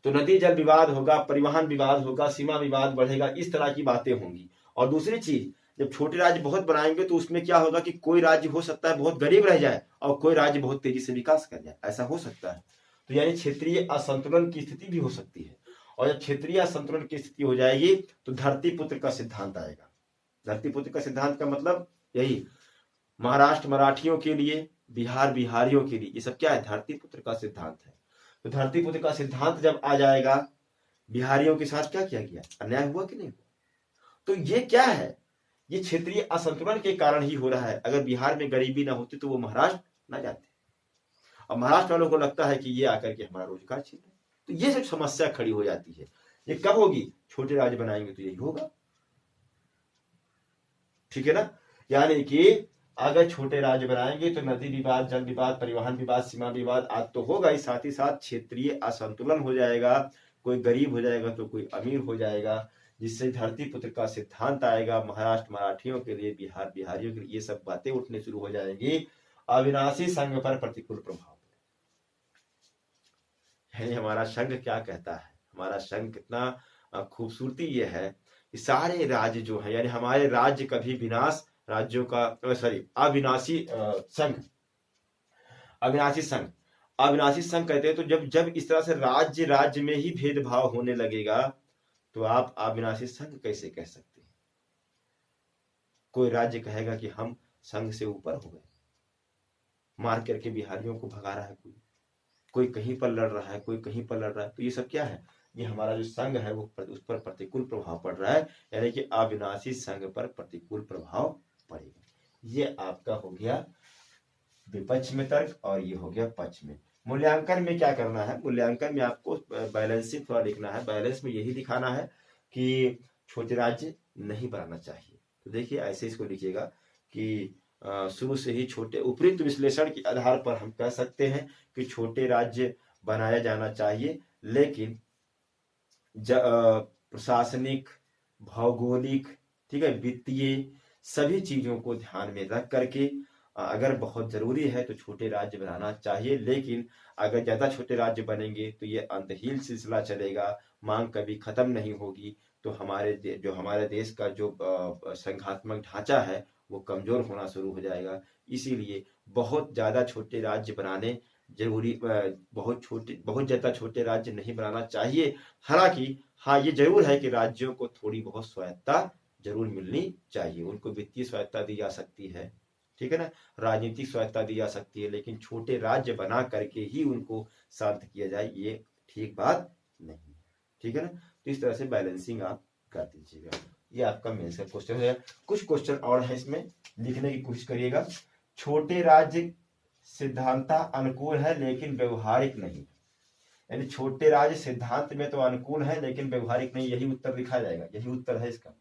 तो नदी जल विवाद होगा, परिवहन विवाद होगा, सीमा विवाद बढ़ेगा, इस तरह की बातें होंगी। और दूसरी चीज, जब छोटे राज्य बहुत बनाएंगे तो उसमें क्या होगा कि कोई राज्य हो सकता है बहुत गरीब रह जाए और कोई राज्य बहुत तेजी से विकास कर जाए, ऐसा हो सकता है। तो यानी क्षेत्रीय असंतुलन की स्थिति भी हो सकती है, और जब क्षेत्रीय असंतुलन की स्थिति हो जाएगी तो धरती पुत्र का सिद्धांत आएगा। धरती पुत्र का सिद्धांत का मतलब यही, महाराष्ट्र मराठियों के लिए, बिहार बिहारियों के लिए, ये सब क्या है, धरती पुत्र का सिद्धांत है। तो धरती पुत्र का सिद्धांत जब आ जाएगा, बिहारियों के साथ क्या किया गया, अन्याय हुआ कि नहीं हुआ। तो ये क्या है, ये क्षेत्रीय असंतुलन के कारण ही हो रहा है। अगर बिहार में गरीबी ना होती तो वो महाराष्ट्र ना जाते, और महाराष्ट्र वालों को लगता है कि ये आकर के हमारा रोजगार छीन रहे, तो ये सब समस्या खड़ी हो जाती है। ये कब होगी, छोटे राज्य बनाएंगे तो यही होगा, ठीक है ना। यानी कि अगर छोटे राज्य बनाएंगे तो नदी विवाद, जल विवाद, परिवहन विवाद, सीमा विवाद आज तो होगा ही, साथ ही साथ क्षेत्रीय असंतुलन हो जाएगा, कोई गरीब हो जाएगा तो कोई अमीर हो जाएगा, जिससे धरती पुत्र का सिद्धांत आएगा, महाराष्ट्र मराठियों के लिए, बिहार बिहारियों के लिए, ये सब बातें उठने शुरू हो जाएंगी। अविनाशी संघ पर प्रतिकूल प्रभाव, यानी हमारा संघ क्या कहता है, हमारा संघ कितना खूबसूरती ये है कि सारे राज्य जो है, यानी हमारे राज्य कभी विनाश, राज्यों का सॉरी अविनाशी संघ, अविनाशी संघ, अविनाशी संघ कहते हैं। तो जब जब इस तरह से राज्य राज्य में ही भेदभाव होने लगेगा तो आप अविनाशी संघ कैसे कह सकते हैं। कोई राज्य कहेगा कि हम संघ से ऊपर हो गए, मार करके बिहारियों को भगा रहा है, कोई कहीं पर लड़ रहा है, कोई कहीं पर लड़ रहा है, तो ये सब क्या है, ये हमारा जो संघ है वो उस पर प्रतिकूल प्रभाव पड़ रहा है, यानी कि अविनाशी संघ पर प्रतिकूल प्रभाव पड़ेगा। ये आपका हो गया विपक्ष में तर्क, और ये हो गया पक्ष में। मूल्यांकन में क्या करना है, मूल्यांकन में आपको बैलेंसिंग थोड़ा लिखना है। बैलेंस में यही दिखाना है कि छोटे राज्य नहीं बनाना चाहिए। तो देखिए ऐसे इसको लिखिएगा कि शुरू से ही छोटे, उपयुक्त विश्लेषण के आधार पर हम कह सकते हैं कि छोटे राज्य बनाया जाना चाहिए, लेकिन प्रशासनिक, भौगोलिक, ठीक है, वित्तीय सभी चीजों को ध्यान में रख करके अगर बहुत जरूरी है तो छोटे राज्य बनाना चाहिए। लेकिन अगर ज्यादा छोटे राज्य बनेंगे तो ये अंतहीन सिलसिला चलेगा, मांग कभी खत्म नहीं होगी, तो हमारे देश का जो संघात्मक ढांचा है वो कमजोर होना शुरू हो जाएगा। इसीलिए बहुत ज्यादा छोटे राज्य बनाने जरूरी, बहुत ज्यादा छोटे राज्य नहीं बनाना चाहिए। हालांकि हाँ, ये जरूर है कि राज्यों को थोड़ी बहुत स्वायत्तता जरूर मिलनी चाहिए, उनको वित्तीय स्वायत्तता दी जा सकती है, ठीक है ना, राजनीतिक स्वायत्तता दी जा सकती है, लेकिन छोटे राज्य बना करके ही उनको शांत किया जाए, ये ठीक बात नहीं, ठीक है ना। तो इस तरह से बैलेंसिंग आप कर दीजिएगा। ये आपका मेंस का क्वेश्चन है। कुछ क्वेश्चन और है इसमें, लिखने की कोशिश करिएगा। छोटे राज्य सिद्धांत अनुकूल है लेकिन व्यवहारिक नहीं, यानी छोटे राज्य सिद्धांत में तो अनुकूल है लेकिन व्यवहारिक नहीं, यही उत्तर लिखा जाएगा, यही उत्तर है इसका।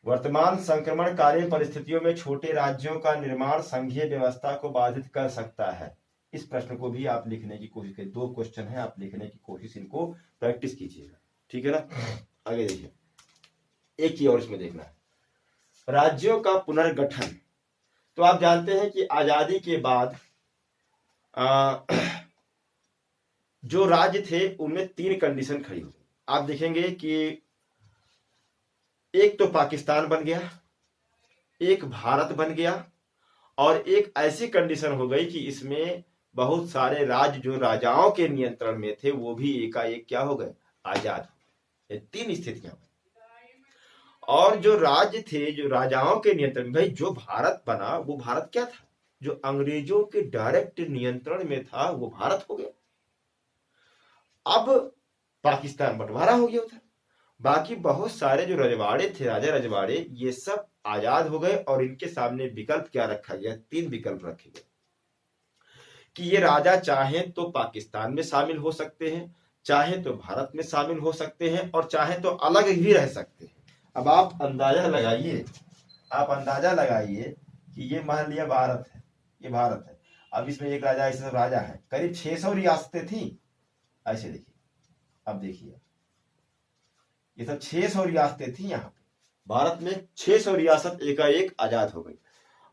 वर्तमान संक्रमणकालीन परिस्थितियों में छोटे राज्यों का निर्माण संघीय व्यवस्था को बाधित कर सकता है। इस प्रश्न को भी आप लिखने की कोशिश करिए। 2 क्वेश्चन है, आप लिखने की कोशिश, इनको प्रैक्टिस कीजिएगा, ठीक है ना। आगे देखिए, एक ही और इसमें देखना है, राज्यों का पुनर्गठन। तो आप जानते हैं कि आजादी के बाद जो राज्य थे उनमें 3 कंडीशन खड़ी हुई। आप देखेंगे कि एक तो पाकिस्तान बन गया, एक भारत बन गया, और एक ऐसी कंडीशन हो गई कि इसमें बहुत सारे राज्य जो राजाओं के नियंत्रण में थे वो भी एकाएक क्या हो गए, आजाद हो गए। ये 3 स्थितियां। और जो राज्य थे जो राजाओं के नियंत्रण में, भाई जो भारत बना वो भारत क्या था, जो अंग्रेजों के डायरेक्ट नियंत्रण में था वो भारत हो गया। अब पाकिस्तान बंटवारा हो गया था, बाकी बहुत सारे जो रजवाड़े थे, राजा रजवाड़े, ये सब आजाद हो गए। और इनके सामने विकल्प क्या रखा गया, 3 विकल्प रखे गए कि ये राजा चाहे तो पाकिस्तान में शामिल हो सकते हैं, चाहे तो भारत में शामिल हो सकते हैं, और चाहे तो अलग भी रह सकते हैं। अब आप अंदाजा लगाइए, कि ये मान लिया भारत है, ये भारत है। अब इसमें एक राजा, ऐसे राजा है, करीब 600 रियासतें थी। ऐसे देखिए, अब देखिए, ये सब 600 रियासतें थी। यहाँ पे भारत में 600 रियासत एकाएक आजाद हो गई।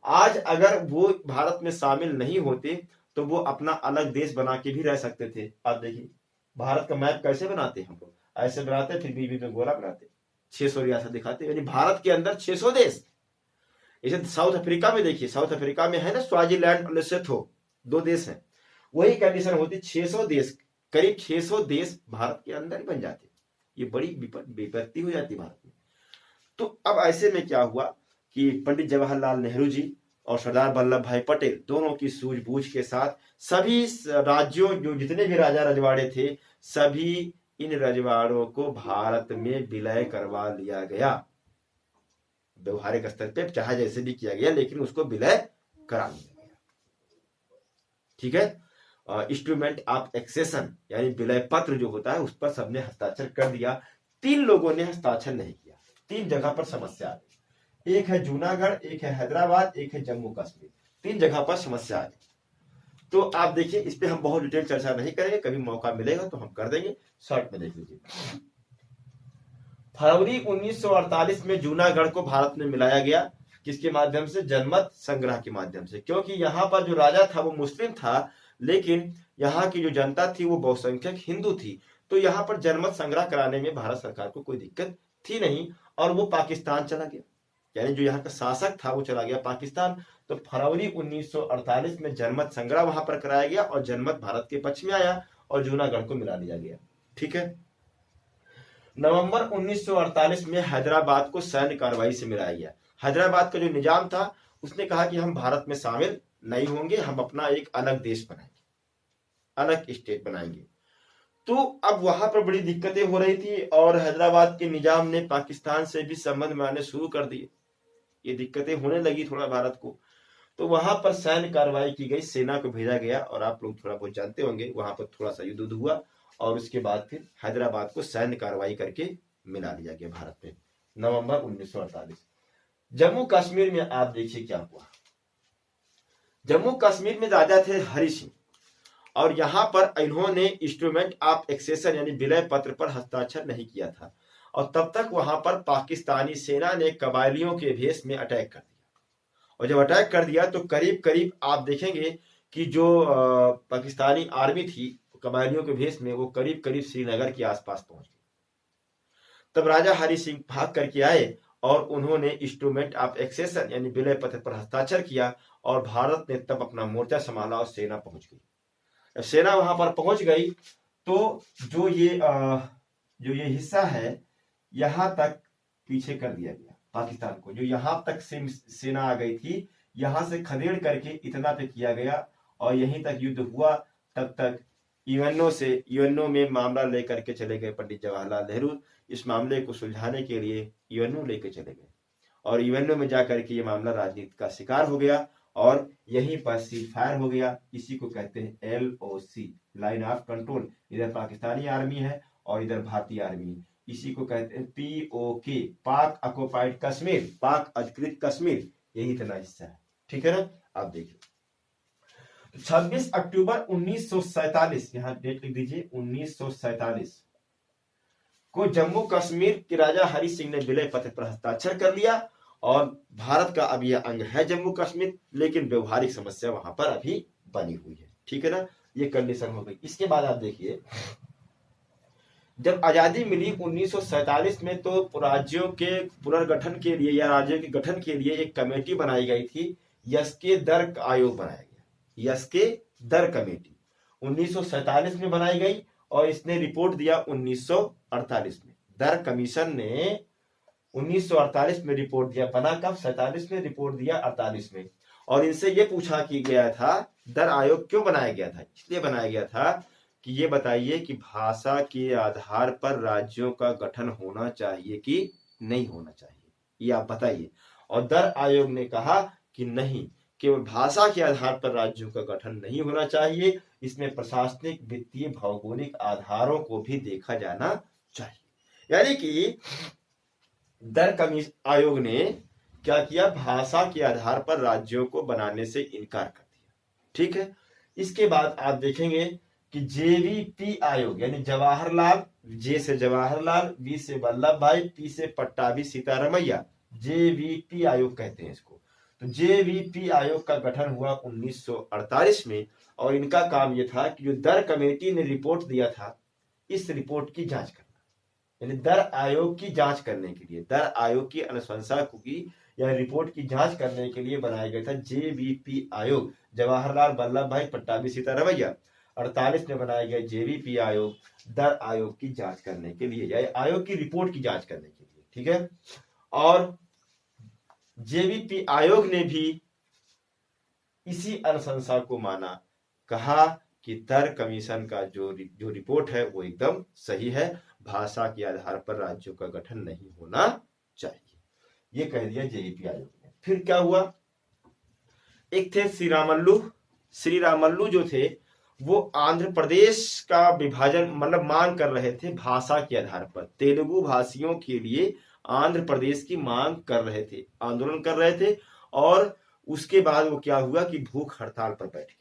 आज अगर वो भारत में शामिल नहीं होते तो वो अपना अलग देश बना के भी रह सकते थे। आप देखिए, भारत का मैप कैसे बनाते हैं हम लोग, ऐसे बनाते, फिर बीच में गोला बनाते, 600 रियासत दिखाते, यानी भारत के अंदर 600 देश। इसे साउथ अफ्रीका में देखिए, साउथ अफ्रीका में है ना स्वाजीलैंड और लेसोथो, 2 देश हैं। वही कंडीशन होती, 600 देश, करीब 600 देश भारत के अंदर ही बन जाते। ये बड़ी विपत्ति हो जाती भारत में। तो अब ऐसे में क्या हुआ कि पंडित जवाहरलाल नेहरू जी और सरदार वल्लभ भाई पटेल दोनों की सूझबूझ के साथ सभी राज्यों, जो जितने भी राजा रजवाड़े थे, सभी इन रजवाड़ों को भारत में विलय करवा लिया गया। व्यवहारिक स्तर पे चाहे जैसे भी किया गया, लेकिन उसको विलय करा लिया गया, ठीक है। इंस्ट्रूमेंट ऑफ एक्सेशन यानी विलय पत्र जो होता है उस पर सबने हस्ताक्षर कर दिया। 3 लोगों ने हस्ताक्षर नहीं किया, 3 जगह पर समस्या आ गई। एक है जूनागढ़, एक है हैदराबाद, एक है जम्मू कश्मीर। 3 जगह पर समस्या आ गई। तो आप देखिए, इस पे हम बहुत डिटेल चर्चा नहीं करेंगे, कभी मौका मिलेगा तो हम कर देंगे। शॉर्ट में देख लीजिए, फरवरी 1948 में जूनागढ़ को भारत में मिलाया गया। किसके माध्यम से, जनमत संग्रह के माध्यम से। क्योंकि यहाँ पर जो राजा था वो मुस्लिम था, लेकिन यहाँ की जो जनता थी वो बहुसंख्यक हिंदू थी। तो यहाँ पर जनमत संग्रह कराने में भारत सरकार को कोई दिक्कत थी नहीं, और वो पाकिस्तान चला गया, यानी जो यहाँ का शासक था वो चला गया पाकिस्तान। तो फरवरी 1948 में जनमत संग्रह वहां पर कराया गया और जनमत भारत के पक्ष में आया और जूनागढ़ को मिला दिया गया, ठीक है। नवंबर 1948 में हैदराबाद को सैन्य कार्रवाई से मिलाया गया। हैदराबाद का जो निजाम था उसने कहा कि हम भारत में शामिल नहीं होंगे, हम अपना एक अलग देश बनाएंगे, अलग स्टेट बनाएंगे। तो अब वहां पर बड़ी दिक्कतें हो रही थी और हैदराबाद के निजाम ने पाकिस्तान से भी संबंध बनाने शुरू कर दिए। ये दिक्कतें होने लगी थोड़ा भारत को। तो वहां पर सैन्य कार्रवाई की गई, सेना को भेजा गया, और आप लोग थोड़ा बहुत जानते होंगे वहां पर थोड़ा सा युद्ध हुआ और उसके बाद फिर हैदराबाद को सैन्य कार्रवाई करके मिला दिया गया भारत में, नवंबर 1948। जम्मू कश्मीर में आप देखिए क्या हुआ। जम्मू कश्मीर में राजा थे हरि सिंह, और यहां पर इन्होंने इंस्ट्रूमेंट ऑफ एक्सेशन यानी विलय पत्र पर हस्ताक्षर नहीं किया था। और तब तक वहां पर पाकिस्तानी सेना ने कबायलियों के भेष में अटैक कर दिया, और जब अटैक कर दिया तो करीब करीब आप देखेंगे कि जो पाकिस्तानी आर्मी थी कबायलियों के भेष में, वो करीब करीब श्रीनगर के आसपास पहुंच गई। तब राजा हरि सिंह भाग करके आए और उन्होंने इंस्ट्रूमेंट ऑफ एक्सेशन यानी विलय पत्र पर हस्ताक्षर किया, और भारत ने तब अपना मोर्चा संभाला और सेना पहुंच गई। सेना वहां पर पहुंच गई तो जो ये हिस्सा है यहां तक पीछे कर दिया गया पाकिस्तान को। जो यहां तक सेना आ गई थी, यहां से खदेड़ करके इतना पे किया गया, और यहीं तक युद्ध हुआ। तब तक यूएनओ में मामला लेकर के चले गए पंडित जवाहरलाल नेहरू इस मामले को सुलझाने के लिए यूएनओ लेके चले गए और यूएनओ में जाकर के ये मामला राजनीति का शिकार हो गया और यहीं पर सीज फायर हो गया। इसी को कहते हैं LOC, लाइन ऑफ कंट्रोल। इधर पाकिस्तानी आर्मी है और इधर भारतीय आर्मी है। इसी को कहते हैं POK, पाक ऑक्युपाइड कश्मीर, पाक अधिकृत कश्मीर, यही इतना हिस्सा है। ठीक है ना। आप देखिए 26 अक्टूबर 1947, यहाँ डेट लिख दीजिए, 1947 को जम्मू कश्मीर के राजा हरि सिंह ने विलय पत्र पर हस्ताक्षर कर लिया और भारत का अब यह अंग है जम्मू कश्मीर, लेकिन व्यवहारिक समस्या वहां पर अभी बनी हुई है। ठीक है ना, ये कंडीशन हो गई। इसके बाद आप देखिए जब आजादी मिली 1947 में तो राज्यों के पुनर्गठन के लिए या राज्यों के गठन के लिए एक कमेटी बनाई गई थी, यस्के दर आयोग बनाया गया। यस्के दर कमेटी 1947 में बनाई गई और इसने रिपोर्ट दिया 1948 में। दर कमीशन ने 1948 में रिपोर्ट दिया, बना कब? 47 में, रिपोर्ट दिया 48 में। और इनसे ये पूछा कि गया था दर आयोग क्यों बनाया गया था? इसलिए बनाया गया था कि ये बताइए कि भाषा के आधार पर राज्यों का गठन होना चाहिए कि नहीं होना चाहिए, ये आप बताइए। और दर आयोग ने कहा कि नहीं, केवल भाषा के आधार पर राज्यों का गठन नहीं होना चाहिए, इसमें प्रशासनिक, वित्तीय, भौगोलिक आधारों को भी देखा जाना चाहिए। यानी कि दर कमीशन आयोग ने क्या किया? भाषा के आधार पर राज्यों को बनाने से इनकार कर दिया। ठीक है। इसके बाद आप देखेंगे कि JVP आयोग, यानी जवाहरलाल, जे से जवाहरलाल, बी से वल्लभ भाई, पी से पट्टाभी सीतारमैया, JVP आयोग कहते हैं इसको। तो JVP आयोग का गठन हुआ 1948 में और इनका काम यह था कि जो दर कमेटी ने रिपोर्ट दिया था, इस रिपोर्ट की जांच करना, यानी दर आयोग की जांच करने के लिए, दर आयोग की अनुशंसा की या रिपोर्ट की जांच करने के लिए बनाया गया था JVP आयोग, जवाहरलाल वल्लभ भाई पट्टाभी सीतारमैया। 48 में बनाया गया JVP आयोग, दर आयोग की जांच करने के लिए या आयोग की रिपोर्ट की जांच करने के लिए। ठीक है। और JVP आयोग ने भी इसी अनुशंसा को माना, कहा कि दर कमीशन का जो रिपोर्ट है वो एकदम सही है, भाषा के आधार पर राज्यों का गठन नहीं होना चाहिए, ये कह दिया JVP आयोग ने। फिर क्या हुआ? एक थे श्री रामल्लू जो थे वो आंध्र प्रदेश का विभाजन मतलब मांग कर रहे थे भाषा के आधार पर, तेलुगु भाषियों के लिए आंध्र प्रदेश की मांग कर रहे थे, आंदोलन कर रहे थे। और उसके बाद वो क्या हुआ कि भूख हड़ताल पर बैठ गए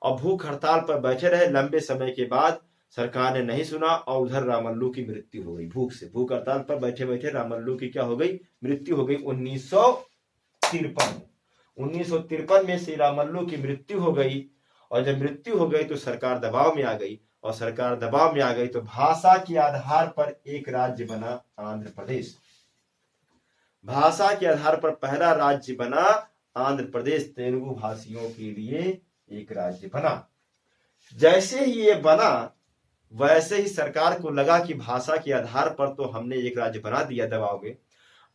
और भूख हड़ताल पर बैठे रहे। लंबे समय के बाद सरकार ने नहीं सुना और उधर रामल्लू की मृत्यु हो गई भूख से। भूख हड़ताल पर बैठे बैठे रामल्लू की क्या हो गई? मृत्यु हो गई 1953 में श्री रामल्लू की मृत्यु हो गई। और जब मृत्यु हो गई तो सरकार दबाव में आ गई, और सरकार दबाव में आ गई तो भाषा के आधार पर एक राज्य बना आंध्र प्रदेश। भाषा के आधार पर पहला राज्य बना आंध्र प्रदेश, तेलुगु भाषियों के लिए एक राज्य बना। जैसे ही ये बना वैसे ही सरकार को लगा कि भाषा के आधार पर तो हमने एक राज्य बना दिया दबाव में,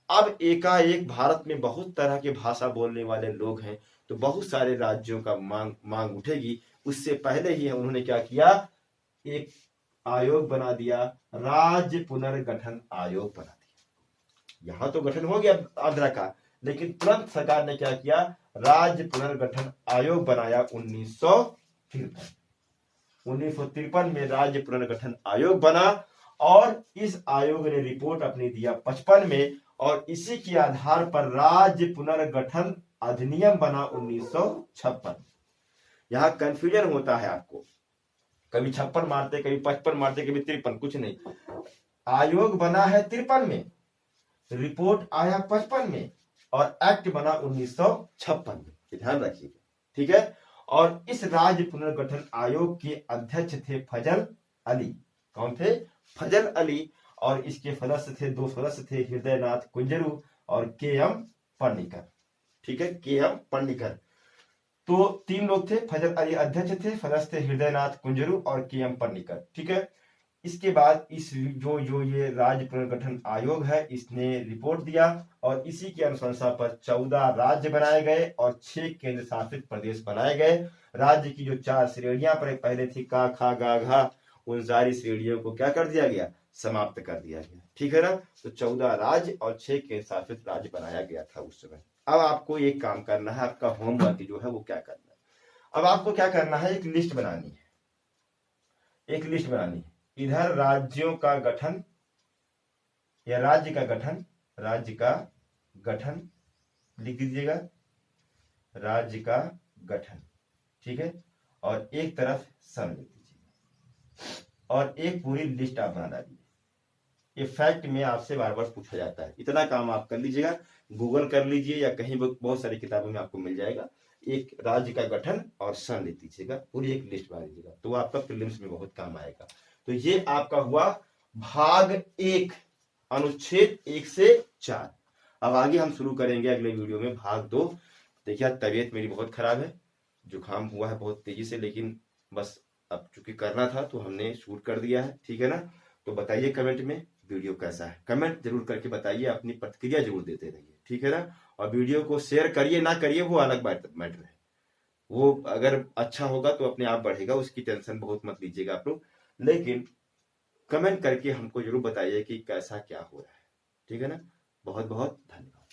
अब एकाएक भारत में बहुत तरह के भाषा बोलने वाले लोग हैं तो बहुत सारे राज्यों का मांग उठेगी। उससे पहले ही उन्होंने क्या किया? एक आयोग बना दिया, राज्य पुनर्गठन आयोग बना दिया। यहां तो गठन हो गया आंध्र का, लेकिन तुरंत सरकार ने क्या किया? राज्य पुनर्गठन आयोग बनाया 1953 में राज्य पुनर्गठन आयोग बना। और इस आयोग ने रिपोर्ट अपनी दिया 55 में और इसी के आधार पर राज्य पुनर्गठन अधिनियम बना 1956। यहां कंफ्यूजन होता है आपको, कभी 56 मारते, कभी 55 मारते, कभी 53, कुछ नहीं। आयोग बना है 53 में, रिपोर्ट आया 55 में और एक्ट बना 1956 में, ध्यान रखिएगा। ठीक है। और इस राज्य पुनर्गठन आयोग के अध्यक्ष थे फजल अली। कौन थे? फजल अली। और इसके सदस्य थे, दो सदस्य थे, हृदयनाथ कुंजरू और KM पन्नीकर। ठीक है, KM पन्नीकर। तो 3 लोग थे, फजल अली अध्यक्ष थे, सदस्य थे हृदयनाथ कुंजरू और KM पन्नीकर। ठीक है। इसके बाद इस जो ये राज्य पुनर्गठन आयोग है इसने रिपोर्ट दिया और इसी की अनुशंसा पर 14 राज्य बनाए गए और 6 केंद्र शासित प्रदेश बनाए गए। राज्य की जो 4 श्रेणियां पहले थी, का, खा, गा, घा, उन सारी श्रेणियों को क्या कर दिया गया? समाप्त कर दिया गया। ठीक है ना। तो 14 राज्य और 6 केंद्र शासित राज्य बनाया गया था उस समय। अब आपको एक काम करना है, आपका होमवर्क जो है वो क्या करना है, अब आपको क्या करना है, एक लिस्ट बनानी है, एक लिस्ट बनानी है। इधर राज्यों का गठन या राज्य का गठन, राज्य का गठन लिख दीजिएगा, राज्य का गठन, ठीक है। और एक तरफ सन लिख दीजिए और एक पूरी लिस्ट आप बना डालिए। ये फैक्ट में आपसे बार बार पूछा जाता है, इतना काम आप कर लीजिएगा, गूगल कर लीजिए या कहीं बहुत सारी किताबों में आपको मिल जाएगा। एक राज्य का गठन और सन लिख दीजिएगा, पूरी एक लिस्ट बना लीजिएगा, तो आपका प्रीलिम्स में बहुत काम आएगा। तो ये आपका हुआ भाग 1 अनुच्छेद 1 से 4। अब आगे हम शुरू करेंगे अगले वीडियो में भाग 2। देखिए तबीयत मेरी बहुत खराब है, जुकाम हुआ है बहुत तेजी से, लेकिन बस अब चूंकि करना था तो हमने शूट कर दिया है। ठीक है ना। तो बताइए कमेंट में वीडियो कैसा है, कमेंट जरूर करके बताइए, अपनी प्रतिक्रिया जरूर देते रहिए। ठीक है ना। और वीडियो को शेयर करिए ना करिए वो अलग मैटर है, वो अगर अच्छा होगा तो अपने आप बढ़ेगा, उसकी टेंशन बहुत मत लीजिएगा आप लोग, लेकिन कमेंट करके हमको जरूर बताइए कि कैसा क्या हो रहा है। ठीक है ना। बहुत बहुत धन्यवाद।